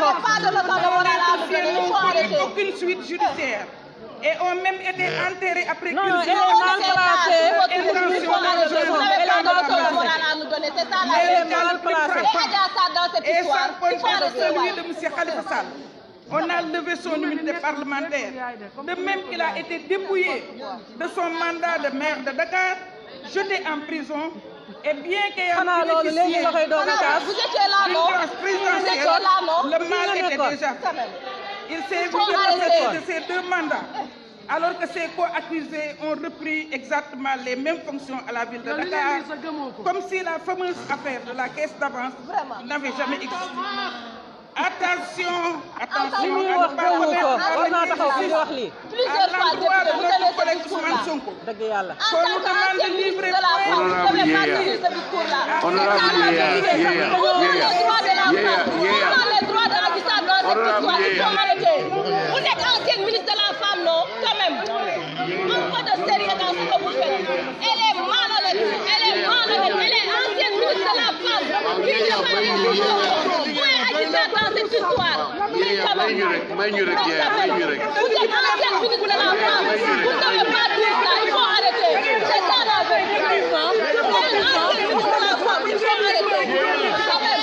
n'ont pris aucune suite judiciaire et ont même été enterrés après qu'ils ont et sans compter celui de M. Khalifa Sall. On a levé son immunité parlementaire, de même qu'il a été dépouillé de son mandat de maire de Dakar, jeté en prison, et bien qu'ayant bénéficié d'une grâce présidentielle, le mal était déjà fait. Il s'est vu dépossédé de ses 2 mandats, alors que ses co-accusés ont repris exactement les mêmes fonctions à la ville de Dakar, comme si la fameuse affaire de la caisse d'avance n'avait jamais existé. Attention, attention, à ne pas commettre l'endroit de notre collègue Ousmane Sonko. Qu'on nous demande de livrer Vous êtes ancienne ministre de la femme, non? Quand même. Un peu de sérieux dans ce que vous faites. Elle est malhonnête. Elle est malhonnête. Elle est ancienne ministre de la femme. Qui ne parle pas dans cette histoire. Vous êtes ancienne ministre de la femme. Vous ne devez pas dire ça. Il faut arrêter. C'est ça la vérité. Elle est ancienne ministre de la femme. Il faut arrêter. Quand même.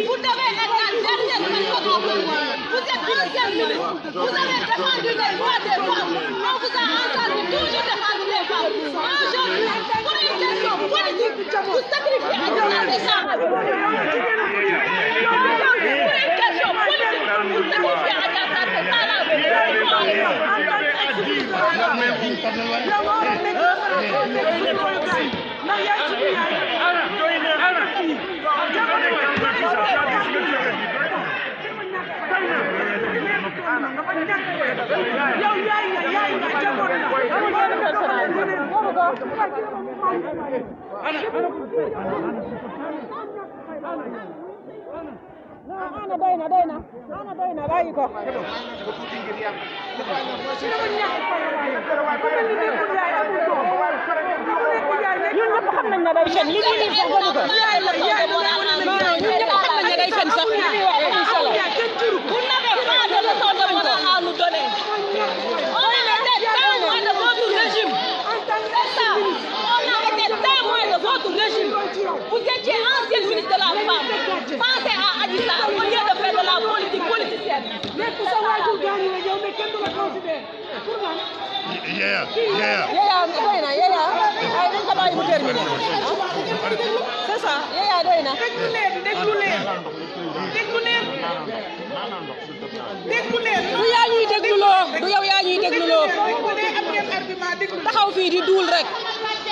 Vous devez être la dernière défendu les droits des femmes. On vous a entendu toujours défendre les femmes. Aujourd'hui, pour une question politique, vous sacrifiez à Dieu des femmes. Pour une question politique, vous sacrifiez à Dieu Ana doy na bàyyi ko ñun ñëpp xam nañ ne day fen li ñuy sax gënu ko ñun ñëpp xam nañ ne day fen sax li ñuy wax amul solo. Vous n'avez pas de leçon de morale à nous donner. On a été témoin de votre régime. C'est ça. On a été témoin de votre régime. Vous étiez ancienne ministre de la femme. Pensez à Adji Sarr au lieu de faire de la politique politicienne. C'est ça Yaya doy na. du yaa ñuy dégluloo du yow yaa ñuy dégluloo taxaw fii di duul rek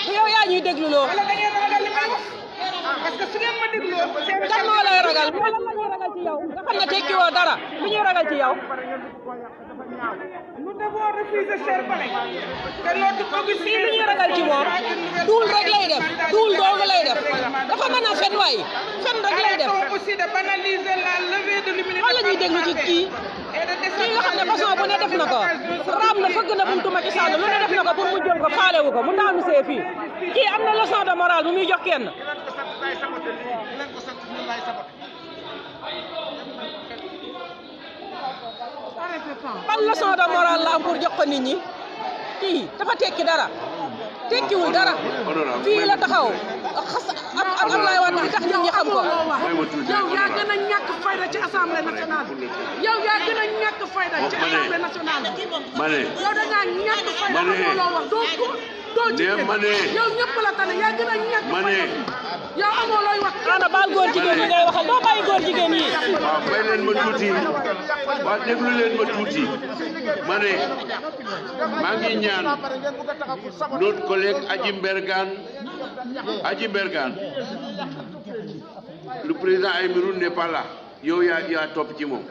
du yow yaa ñuy dégluloo. parce que su ngeen ma dégloo kan moo lay ragal moo lan la ñuy ragal ci yow nga xam ne tekkiwoo dara lu ñuy ragal ci yow. nous devons refuser, chers collègues, que notre commission fii lu ñuy ragal ci moom duul rek lay def duul dong lay def dafa mën a fen waay fen rek lay def. aussi de banaliser la levée de l'immunité wala ñuy déglu ci kii nga xam ne façon bu ne def na ko raam na fëgg na buntu Macky Sall lu ne def na ko pour mu jël ko faalewu ko mu daanu see fii kii am na leçon de morale bu muy jox kenn. ban leçon de morale la am pour jox ko nit ñi kii dafa tekki dara tekkiwul dara fii la taxaw xas ak Abdoulaye Wade bi tax nit ñi xam ko. yow yaa gën a ñàkk fayda ci assemblée nationale yow yaa gën a ñàkk fayda ci assemblée nationale yow da ngaa ñàkk fayda amoo loo wax doo jigéen yow ñëpp la tane yaa gën a ñàkk fayda yow amoo looy wax. ana baal góor jigéen ñi ngay waxal doo bàyyi góor jigéen yi. waaw may leen ma tuuti waaw déglu leen ma tuuti ma ne maa ngi ñaan notre collègue Adji Mbergane le président Aymérou n'est pas là yow yaa topp ci moom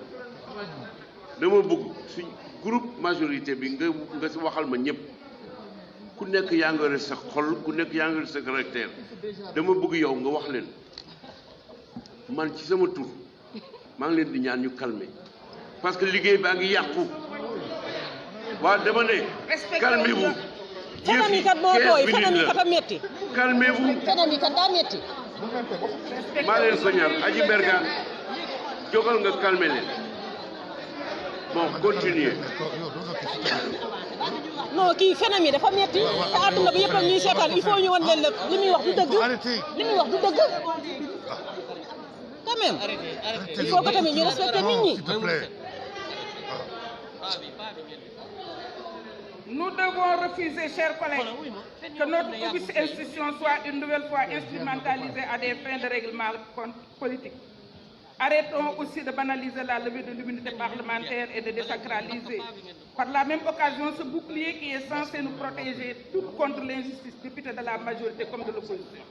dama bëgg suñ groupe majorité bi nga si waxal ma ñëpp ku nekk yaa ngi sa xol ku nekk yaa ngi sa caractère dama bëgg yow nga wax leen man ci sama tur maa ngi leen di ñaan ñu calmer parce que liggéey baa ngi yàqu waaw dama ne calmez-vous. fenam yi kat moo tooy fenam yi kat a metti. calmez-vous. fenam yi kat daa metti. maa leen ko ñaan Adji Mbergane jógal nga calmer leen bon continuer. non kii fenam yi dafa metti te àdduna bi yëpp ñuy seetaan il faut ñu wan leen li muy wax du dëgg li muy wax du dëgg quand même il faut que tamit ñu respecter nit ñi. Nous devons refuser, chers collègues, que notre auguste institution soit une nouvelle fois instrumentalisée à des fins de règlement politique. Arrêtons aussi de banaliser la levée de l'immunité parlementaire et de désacraliser par la même occasion ce bouclier qui est censé nous protéger tout contre l'injustice, députés de la majorité comme de l'opposition.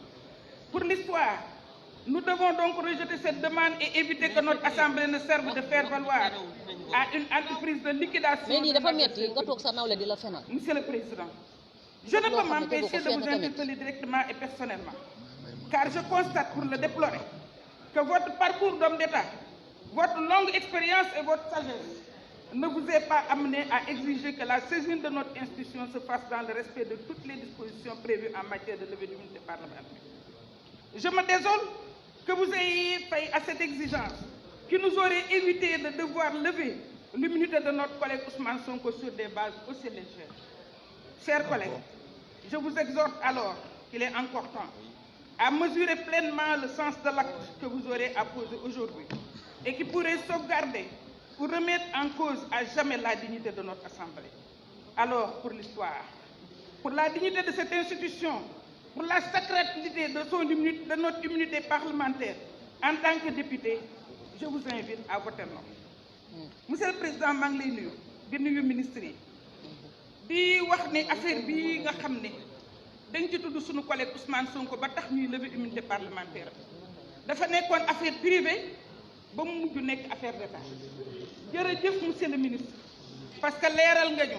Pour l'histoire, nous devons donc rejeter cette demande et éviter que notre Assemblée ne serve de faire valoir à une entreprise de liquidation. Monsieur le Président, je ne peux m'empêcher de vous interpeller directement et personnellement, car je constate pour le déplorer que votre parcours d'homme d'État, votre longue expérience et votre sagesse ne vous est pas amené à exiger que la saisine de notre institution se fasse dans le respect de toutes les dispositions prévues en matière de levée d'immunité parlementaire. Je me désole que vous ayez fait à cette exigence qui nous aurait évité de devoir lever l'immunité de notre collègue Ousmane Sonko sur des bases aussi légères. Chers collègues, je vous exhorte alors qu'il est encore temps à mesurer pleinement le sens de l'acte que vous aurez à poser aujourd'hui et qui pourrait sauvegarder pour remettre en cause à jamais la dignité de notre Assemblée. Alors, pour l'histoire, pour la dignité de cette institution, pour la sacralité de notre immunité parlementaire, en tant que député, je vous invite à voter non. Monsieur le Président, maa ngi lay nuyu di nuyu ministre yi di wax ne affaire bi nga xam ne dañ ci tudd suñu collègue Ousmane Sonko ba tax ñuy lever immunité parlementaire dafa nekkoon affaire privée ba mu mujj nekk affaire d'État. Jërëjëf monsieur le ministre parce que leeral nga ñu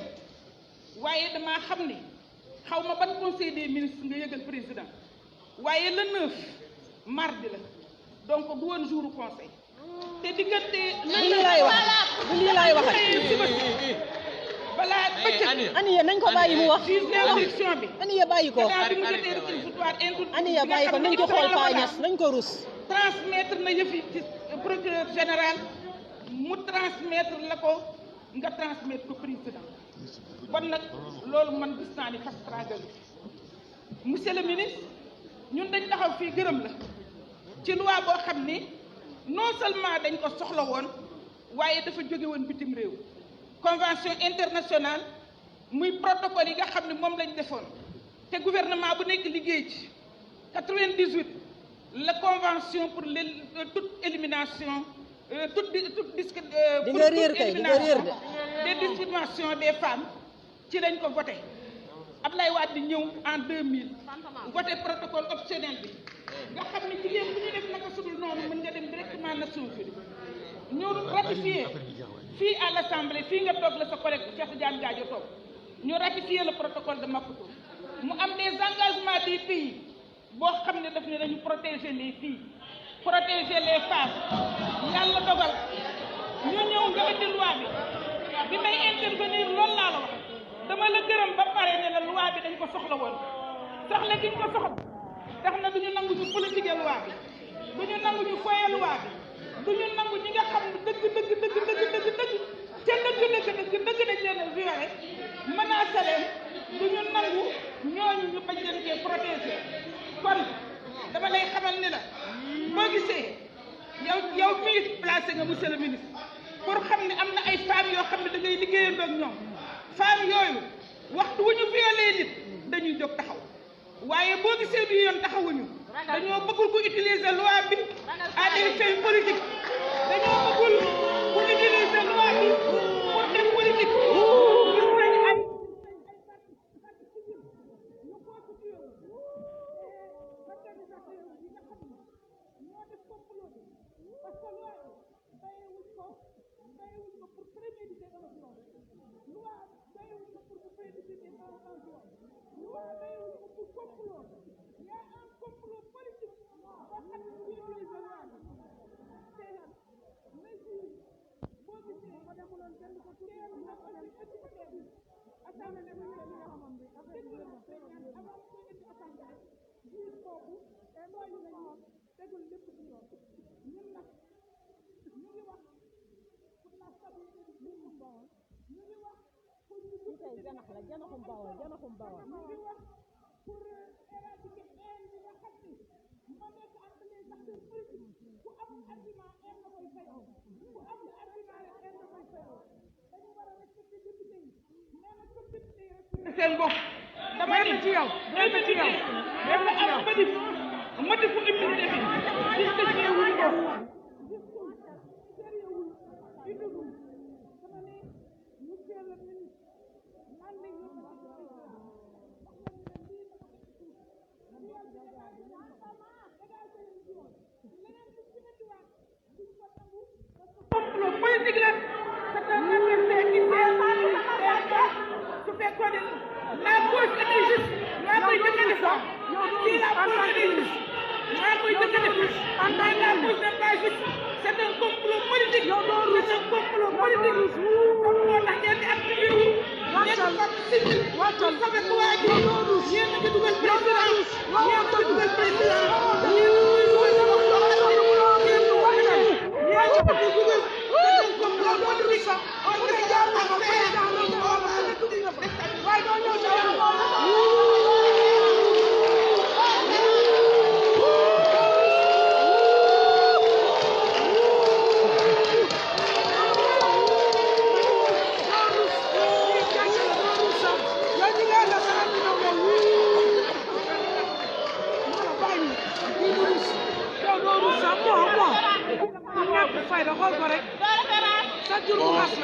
waaye damaa xam ne xaw ma ban conseil des ministres nga yëgal président waaye le 9 mardi la donc du woon jour conseil te diggante lii laay wax balaa bëccëg Aniya nañ ko bàyyi mu wax d'instruction bi Aniya bàyyi ko bi mu jotee réquisitoire Aniya bàyyi ko nañ ko xool Pañas nañ ko rus transmettre na yëfi ci procureur général mu transmettre la ko nga transmettre ko président kon nag loolu man gis naa ni fast track monsieur le ministre ñun dañ taxaw fii gërëm la ci loi boo xam ni non seulement dañ ko soxla woon waaye dafa jóge woon bitim réew convention internationale muy protocole yi nga xam ne moom lañ defoon te gouvernement bu nekk liggéey ci 98 la convention pour toute élimination toute élimination des discriminations des femmes ci lañ ko voté Abdoulaye Wade ñëw en 2000 voté protocole optionnel bi nga xam ne jigéen bu ñu def naka sudul noonu mën nga dem directement Nations Unies ñu ratifié fii à l'Assemblée fii nga toog la sa collègue Cheikh Tidiane Gadio toog ñu ratifié le protocole de Maputo mu am des engagements des pays boo xam ne daf ne dañu protéger les filles protéger les femmes yàlla dogal ñu ñëw nga indi loi bi may intervenir loolu laa la wax dama la gërëm ba pare ne la loi bi dañ ko soxla woon soxla giñ ko soxla tax na duñu nangu ñu politique loi bi duñu nangu ñu foye loi bi duñu nangu ñi nga xam ne dëgg ca dëgg dañ leen a violé menacé leen duñu nangu ñooñu ñu bañ leen cee protéger kon dama lay xamal ni la boo gisee yow mii placé nga monsieur le ministre pour xam ne am na ay femmes yoo xam ne da ngay liggéeyandoo ak ñoom femmes yooyu waxtu wu ñu violé nit dañuy jóg taxaw waaye boo gisee bi yoon taxawuñu dañoo bëggul ku utiliser loi bi à des fins politiques dañoo bëggul ku utiliser loi bi pour def politique gis nañu ay seen bopp dama ne ci yow dafa am motif immunité bi distingué wuñ ko complot politique la c'est un adversaire qui su fekkoon ne la cause était juste maa koy jëkk a def si la cause était juste maa koy jëkk a def mais la cause n'est pas juste c'est un complot politique c'est un complot politique comme moo tax ngeen di activé wu ngeen ko sigil pour sauver waa ji yéen a ngi dugal président yéen a ngi dugal président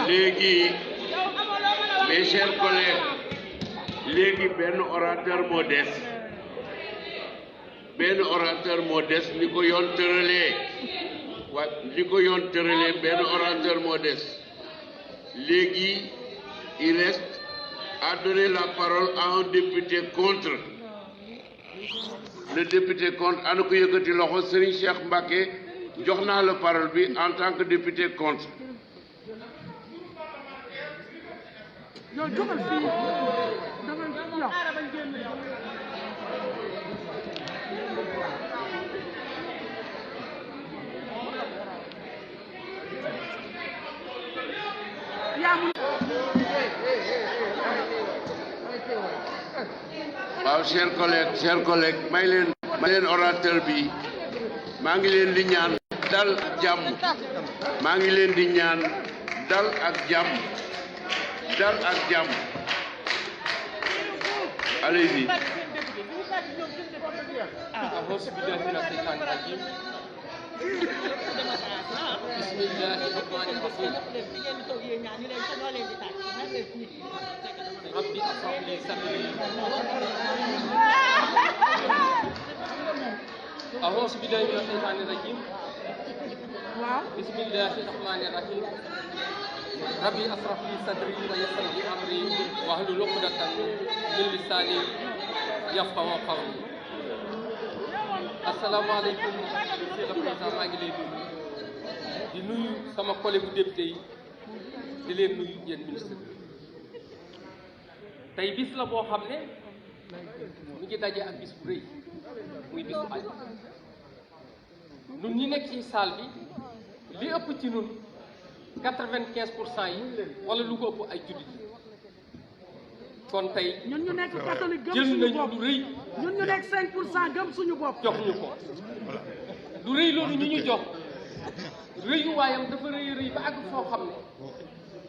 léegi mes chers collègues léegi benn orateur moo des ni ko yoon tëralee benn orateur moo des léegi il reste à donner la parole à un député contre. Le député contre ana ko yëkkati loxo Serigne Cheikh Mbacké jox naa la parole bi en tant que député contre. waaw chers collègues may leen orateur bi maa ngi leen di ñaan dal ak jàmm allez-y. ربي اشرح لي صدري أعوذ بالله من الشيطان الرجيم بسم الله الرحمن الرحيم ربي اشرح لي صدري ويسر لي أمري واحلل عقدة من لساني يفقهوا قولي السلام عليكم monsieur le président maa ngi lay nuyu di nuyu sama collègue député yi di leen nuyu yéen ministre tey bis la boo xam ne mu ngi daje ak bis bu rëy muy bisu aj nun ñi nekk ci salle bi li ëpp ci nun 95% yi wala lu ko ëpp ay jullit kon tey ñun ñu nekk catholique gëm jël suñu nañu bopp lu rëy ñun ñu nekk 5% gëm suñu bopp jox ñu ko lu rëy loolu ñu ñu jox rëyu waayam dafa rëy rëy ba àgg foo xam ne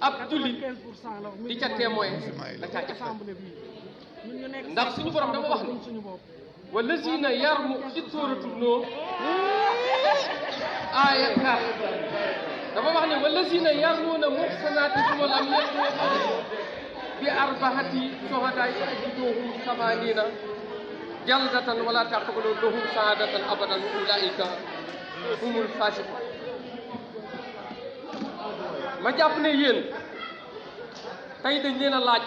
ab jullit di ca témoin da caa jafe ndax suñu borom dafa wax ne wallazina yarmu ci sóoratu Nuur aaya 4 dafa wax ne wallazina yarmuuna muhsanaati summa lam ya'tu bi arba'ati shuhadaa fajliduuhum 80 jaldatan wala taqbalu lahum shahadatan abadan ulaa'ika humul faasiquun ma jàpp ne yéen tey dañ leen a laaj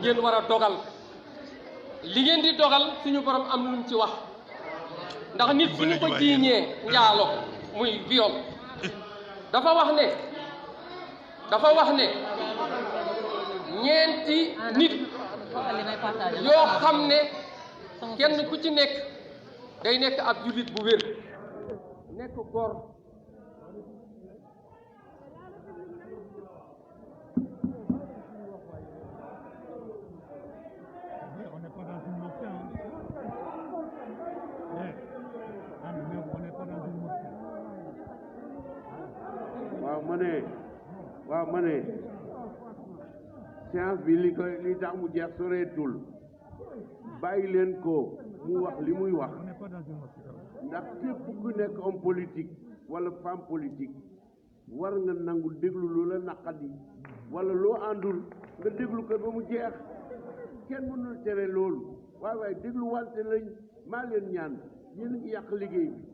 ngeen war a dogal li ngeen di dogal suñu borom am lu mu ci wax ndax nit suñu ko jiiñee njaalo muy viol dafa wax ne ñeenti nit yoo xam ne kenn ku ci nekk day nekk ab jullit bu wér nekk góor waaw ma ne séance bi li tax mu jeex soreetul bàyyi leen ko mu wax li muy wax ndax képp ku nekk homme politique wala femme politique war nga nangu déglu lu la naqadi wala loo àndul nga déglu ko ba mu jeex kenn mënul tere loolu waaye déglu wante lañ maa leen ñaan yéen a ngi yàq liggéey bi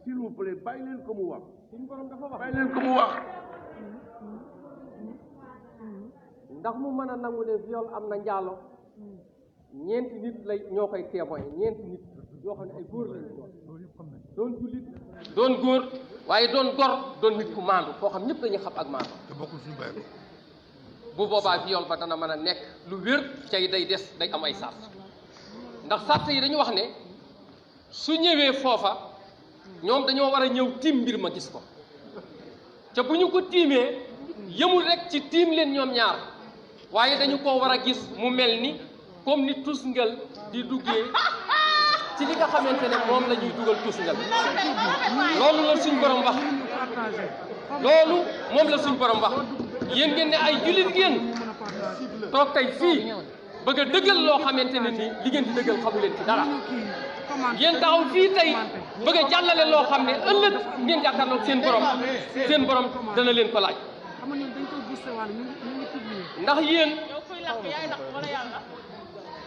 s'il vous plaît bàyyi leen ko mu wax bàyyi leen ko mu wax ndax mu mën a nangu ne viol am na njaalo ñeenti nit lay ñoo koy témoin ñeenti nit yoo xam ne ay góor lañu doon jullit doon góor waaye doon gor doon nit ku maandu koo xam ñëpp dañuy xam ak maandu bu boobaa viol ba dana mën a nekk lu wér cay day des day am ay sart ndax sart yi dañu wax ne su ñëwee foofa ñoom dañoo war a ñëw tiim mbir ma gis ko te bu ñu ko tiimee yëmul rek ci tiim leen ñoom ñaar waaye dañu ko war a gis mu mel ni comme ni tusngal di duggee ci li nga xamante ne moom la ñuy dugal tusngal loolu la suñ borom wax loolu moom la suñ borom wax yéen ngeen ne ay jullit ngeen toog tey fii bëgg a dëggal loo xamante ne ni li ngeen di dëggal xamu leen ci dara yéen taxaw fii tey bëgg a jàllale loo xam ne ëllëg ngeen jàkkaarloog seen borom dana leen ko laaj nga ñun dañ koy boosté wàll ñu ngi publier. ndax yéen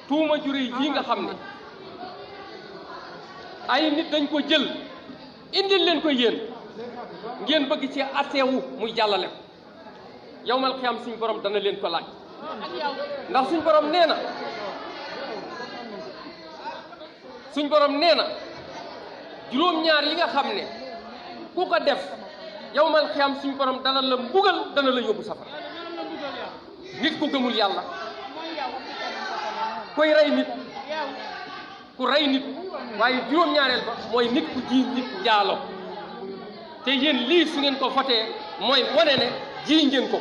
tuuma ju rëy jii nga xam ne ay nit dañ ko jël indil leen ko yéen ngeen bëgg ci atteewu muy jàllale ko yawmal xiyaam suñ borom dana leen ko laaj ndax suñ borom nee na juróom-ñaar yi nga xam ne ku ko def yawmal xiyaam suñ borom dana la mbugal dana la yóbbu safara nit ku gëmul yàlla koy rey nit ku rey nit waaye juróom-ñaareel ba mooy nit ku ji nit njaalo te yéen lii su ngeen ko votee mooy wane ne ji ngeen ko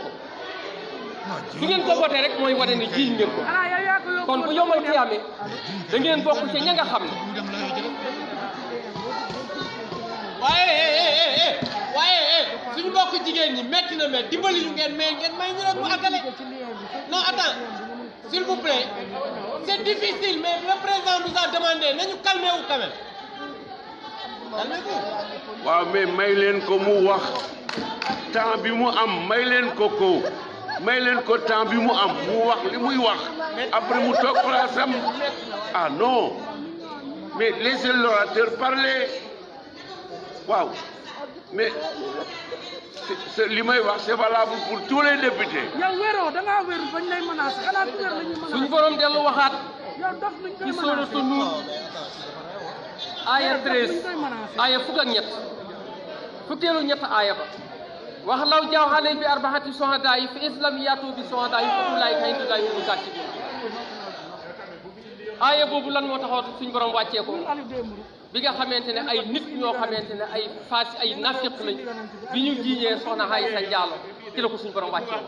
su ngeen ko voté rek mooy wane ne ji ngeen ko kon bu yomal xiyaamee da ngeen bokk ci ña nga xam ne waaye suñu mbokk jigéen ñi metti na mais dimbali ñu ngeen may ñu rek mu àggale non attends s'il vous plaît c'est difficile mais le président nous a demandé nañu calmer wu quand même calmez-vous. waaw mais may leen ko mu wax temps bi mu am may leen ko temps bi mu am mu wax li muy wax après mu toog place am ah non mais laissez l'orateur parler waaw mais li may wax c'est valable pour tous les députés. yow wéroo da ngaa wéru bañ lay menacer xanaa ku wér la ñuy menacer. suñu borom dellu waxaat yow dof luñ koy ci sooratu Nuur aaya 13 aaya fukk ak ñett fukkeelu ñett aaya ba wax law jaaw xale bi arbaxati sohadaa yi fa islam yaatu bi sohadaa yi fa ulaayika indallahi humul kaasibuun aaya boobu lan moo taxaw suñu borom wàccee ko bi nga xamante ne ay nit ñoo xamante ne ay nafiq lañ bi ñu jiiñee soxna Aysa Njaalo ci la ko suñu borom wàccee ko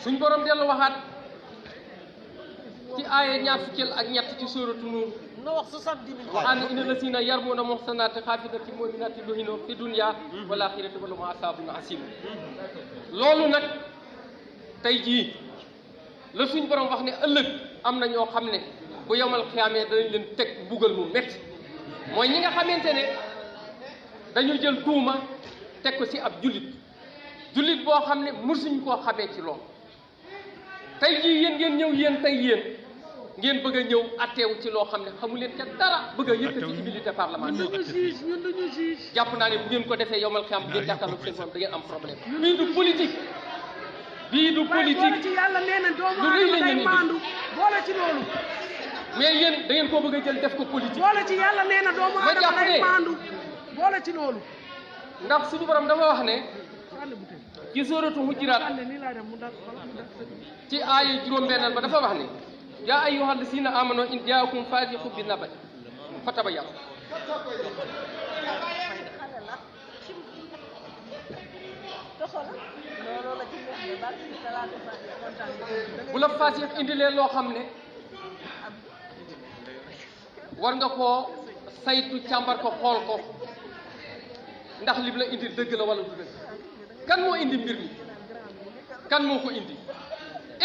suñ borom dellu waxaat ci aaya ñaar fukkeel ak ñett ci suuratu Nuur waxaan inna lasina yarmuna muhsanati xaafidati muminati luhino fi dunya wal axirati wa lahum asaabun asiim loolu nag tey jii la suñ borom wax ne ëllëg am na ñoo xam ne bu yomal xiyaamee danañ leen teg mbugal mu métti mooy ñi nga xamante ne dañu jël tuuma teg ko ci ab jullit boo xam ne mësuñ koo xamee ci loolu tey jii yéen ngeen ñëw ngeen bëgg a ñëw atteewu ci loo xam ne xamu leen ca dara bëgg a yëkkati immunité parlementaire ñun duñu juge jàpp naa ne bu ngeen ko defee yomal xam bu ngeen jàkkaarloog seen borom da ngeen am problème bii du politique boole ci yàlla nee na doomu aadama day maandu boole ci loolu mais yéen da ngeen koo bëgg a jël def ko politique boole ci yàlla nee na doomu aadama day maandu boole ci loolu ndax suñu borom dafa wax ne ci suuratu Hujuraat ci aaya juróom-benneel ba dafa wax ne yaa ayyuhal lazina amanu in jaakum faasiqun bi naba'in fatabayyanu bu la faasiq indilee loo xam ne war nga koo saytu càmbar ko xool ko ndax lim la indi dëgg la wala du dëgg kan moo indi mbir mi kan moo ko indi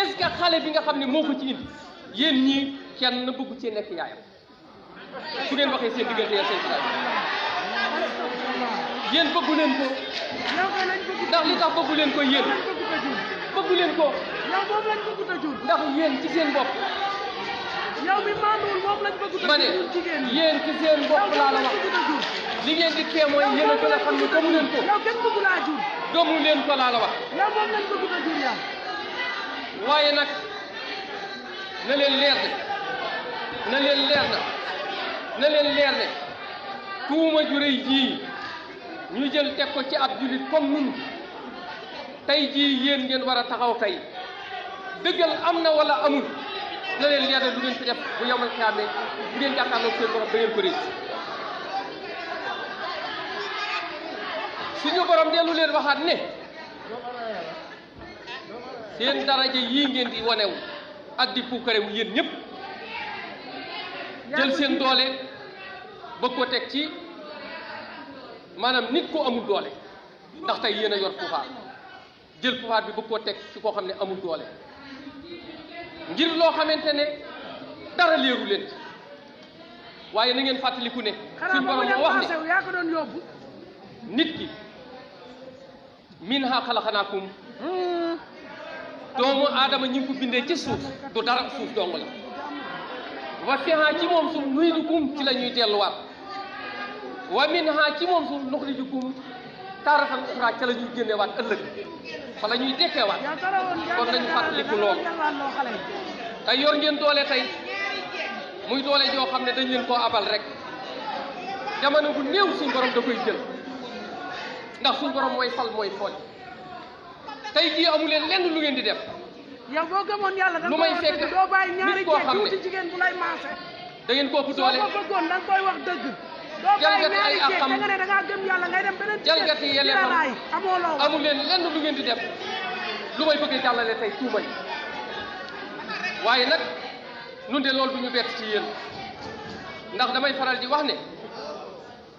est-ce que xale bi nga xam ne moo ko ci indi yéen ñii kenn bëggu cee nekk yaayam su ngeen waxee seen diggante ya seen yéen bëggu leen ko ndax li tax bëggu leen ko yéen bëggu leen ko ndax yéen ci seen bopp yow mi maanduwul moom lañ bëgg ma ne yéen ci seen bopp laa la wax li ngeen di kee mooy yéen a gën a xam ne gëmu leen ko yow kenn bëggu laa jur gëmu leen ko laa la wax yow moom lañ bëgg a jur yaa waaye nag na leen leer ne tuuma ju rëy jii ñu jël teg ko ci ab jullit comme nun tey jii yéen ngeen war a taxaw tey dëggal am na wala amul na leen leer ne lu ngeen fi def bu yomal xiyaamee bu ngeen jàkkaarloog seen borom da ngeen ko rëcc suñu borom dellu leen waxaat ne seen daraja yii ngeen di wanewu ak di puukarewu yéen ñëpp jël seen doole bëgg ko teg ci maanaam nit ko amul doole ndax tey yéen a yor pouvoir jël pouvoir bi bëgg koo teg ci koo xam ne amul doole ngir loo xamante ne dara leeru leen waaye na ngeen fàttaliku ne suñu borom moo wax ne yaa ko doon yóbbu nit ki minhaa xalaqnaakum doomu aadama ñi ngi ko bindee ci suuf du dara suuf dong la wa fiihaa ci moom suuf nu'iidukum ci la ñuy delluwaat wa minhaa ci moom suuf nuxrijukum taaratan uxraa ca la ñuy génneewaat ëllëg fa la ñuy dekkeewaat kon nañu fàttaliku loolu te yor ngeen doole tey muy doole joo xam ne dañ leen koo abal rek jamono bu néew suñu borom da koy jël ndax suñu borom mooy fal mooy fool tey jii amu leen lenn lu ngeen di def. yow boo gëmoon yàlla da lu may fekk doo bàyyi ñaari nit koo xam ne jéeg jigéen bu lay maase. da ngeen koo ëpp doole soo ko bëggoon da nga koy wax dëgg. doo bàyyi jalgati ay ñaari jéeg àqam da nga ne da ngaa gëm yàlla ngay dem beneen jalgati yelleefam amoo loo amu leen lenn lu ngeen di def lu may bëgg a jàllale tey tuumay waaye nag nun de loolu du ñu bett ci yéen ndax damay faral di wax ne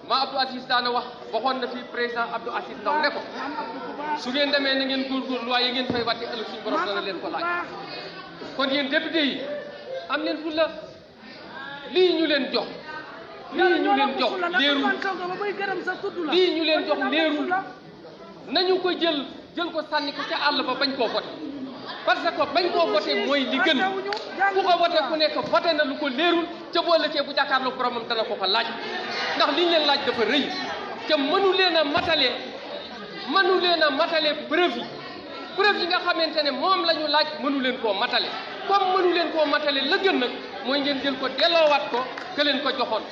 ma Abdou Aziz daana waxoon na fi président Abdou Aziz Ndaw ne ko su ngeen demee na ngeen góorgóorlu waaye ngeen fay wàtte ëllëg suñu borom dana leen ko laaj kon yéen député yi am leen fulla lii ñu leen jox leerul lii ñu leen jox leerul nañu ko jël ko sànni ko ca àll ba bañ koo voté parce que bañ koo voté mooy li gën ku ko voté ku nekk voté na lu ko leerul ca boo lëkkee bu jàkkaarloo boromam dana ko laaj ndax liñ leen laaj dafa rëy te mënu leen a matale preuve yi nga xamante ne moom la ñu laaj mënu leen koo matale comme mënu leen koo matale la gën nag mooy ngeen jël ko delloowaat ko ke leen ko joxoon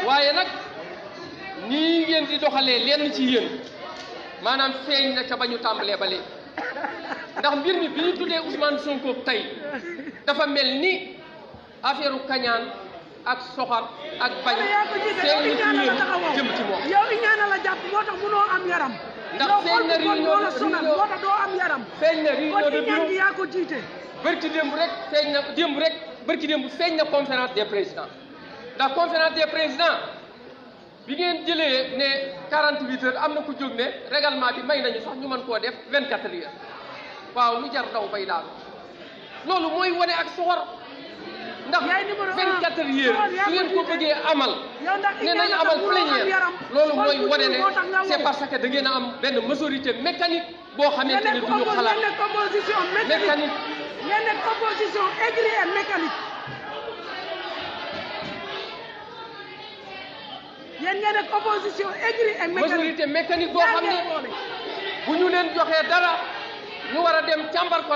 waaye nag nii ngeen di doxalee lenn ci yéen maanaam feeñ na ca ba ñu tàmbalee ba léegi ndax mbir mi bi ñu tuddee Ousmane Sonko tey dafa mel ni affaire kañaan ak soxar ak bañ feeñ na ci yéen jëm ci moom. yow iñaana la jàpp moo tax munoo am yaram. ndax feeñ na réunion moo tax doo am yaram. feeñ na réunion de bureau yaa ko jiite. bërki démb feeñ na conférence des présidents ndax conférence des présidents bi ngeen jëlee ne 48 heures am na ku jóg ne règlement bi may nañu sax ñu mën koo def 24 heures waaw lu jar daw bay daal loolu mooy wane ak soxor ndax 24 heures su ngeen ko bëggee amal ne nañu amal plénière loolu mooy wane ne c'est parce que da ngeen a am benn majorité mécanique boo xamante ne duñu xalaat mécanique. ngeen nekk opposition aigrie et mécanique. yéen ngeen nekk opposition aigrie et mécanique. majorité mécanique boo xam ne bu ñu leen joxee dara ñu war a dem càmbar ko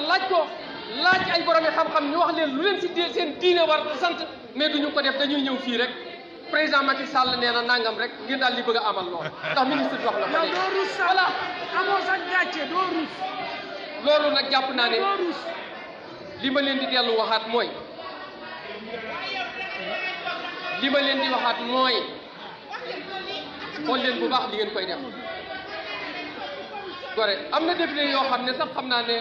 laaj ay borom xam-xam ñu wax leen lu leen si seen diine war sant mais duñu ko def dañuy ñëw fii rek président Macky Sall nee na nangam rek ngeen daal di bëgg a amal lool ndax ministre wax na ko léegi. doo ruus sax voilà amoo sax gàcce doo ruus. loolu nag jàpp naa ne li ma leen di dellu waxaat mooy xool leen bu baax li ngeen koy def gore am na député yoo xam ne sax xam naa ne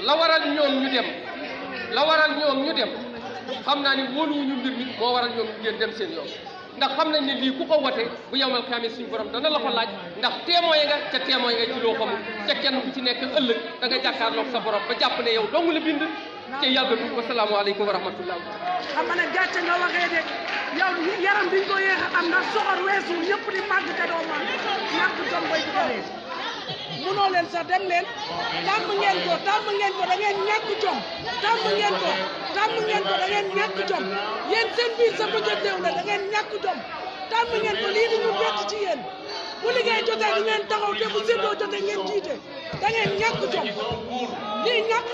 la waral ñoom ñu dem xam naa ne wóoluwuñu mbir mi moo waral ñoom ngeen dem seen yoon ndax xam nañ ne lii ku ko wote bu yawmal xiyaama suñu borom dana la ko laaj ndax témoin nga ca témoin nga ci loo xamul ca kenn ku ci nekk ëllëg da nga jàkkaarloog sa borom ba jàpp ne yow dong la bind te yàggatu wasalaamaaleykum wa rahmatullah. xam nga ne gàcce nga waxee de yow yaram biñ ko yéex a am ndax soxor weesu ñëpp di màgg te doo màgg ñàkk jom bay jëlee munoo leen sax dem leen tàmm ngeen ko da ngeen ñàkk jom tàmm ngeen ko da ngeen ñàkk jom yéen seen biir sa bëgg néew la da ngeen ñàkk jom tàmm ngeen ko lii di ñu bett ci yéen bu liggéey jotee di ngeen taxaw te bu séddoo jotee ngeen jiite da ngeen ñàkk jom lii ñàkk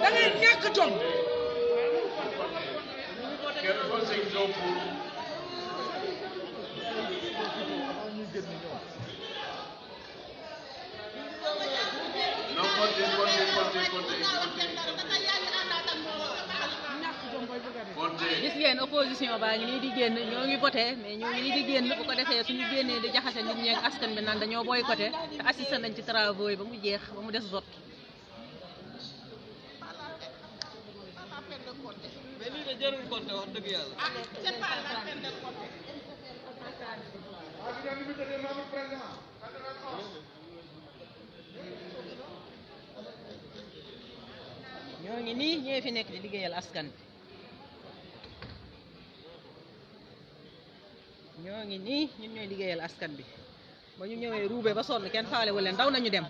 da ngeen ñàkk jom. gis ngeen opposition baa ngi nii di génn ñoo ngi voté mais ñoo ngi nii di génn bu ko defee suñu génnee di jaxase nit ñi ak askan bi naan dañoo boycotté te assisté nañ ci travaux yi ba mu jeex ba mu des vote. mais lii de jarul compter wax dëgg yàlla. ñoo ngi nii ñee fi nekk di liggéeyal askan bi ñoo ngi nii ñun ñooy liggéeyal askan bi ba ñu ñëwee ruube ba sonn kenn faale wu leen daw nañu dem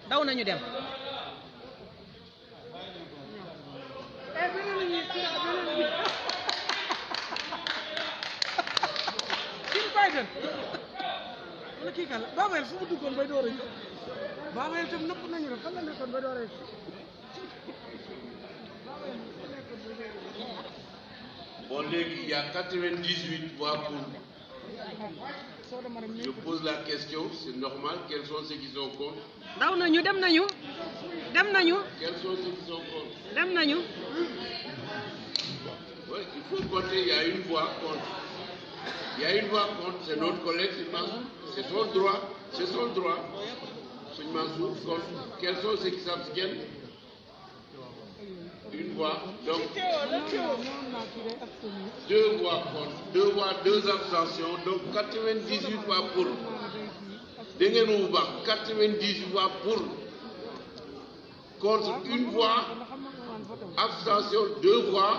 wala kii kan la Babayel fu mu duggoon bay door a ñëw Babayel itam nëpp nañu rek fan la nekkoon bay door a Bon, il y a 98 voix pour. Je pose la question, c'est normal. Quels sont ceux qui sont contre? daw nañu dem nañu Quels sont ceux qui sont contre? dem nañu. Oui, il faut compter, il y a une voix contre. Il y a une voix contre, c'est notre collègue, c'est son droit. C'est son droit. Seigneur Mansour, contre. Quels sont ceux qui s'abstiennent? Une voix. Donc, 2 voix contre, 2 abstentions. Donc, 98 voix pour. 98 voix pour. Contre 1 voix. Abstention 2 voix.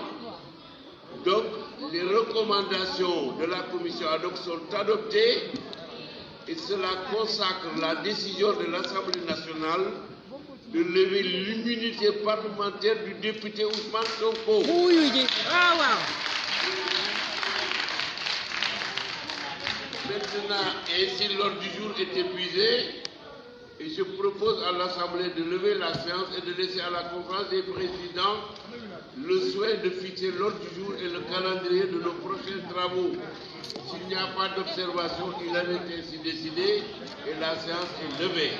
Donc, les recommandations de la commission ad hoc sont adoptées et cela consacre la décision de l'Assemblée nationale de lever l'immunité parlementaire du député Ousmane Sonko. Maintenant, ainsi l'ordre du jour est épuisé et je propose à l'Assemblée de lever la séance et de laisser à la conférence des présidents le soin de fixer l'ordre du jour et le calendrier de nos prochains travaux. S'il n'y a pas d'observation, il en est ainsi décidé et la séance est levée.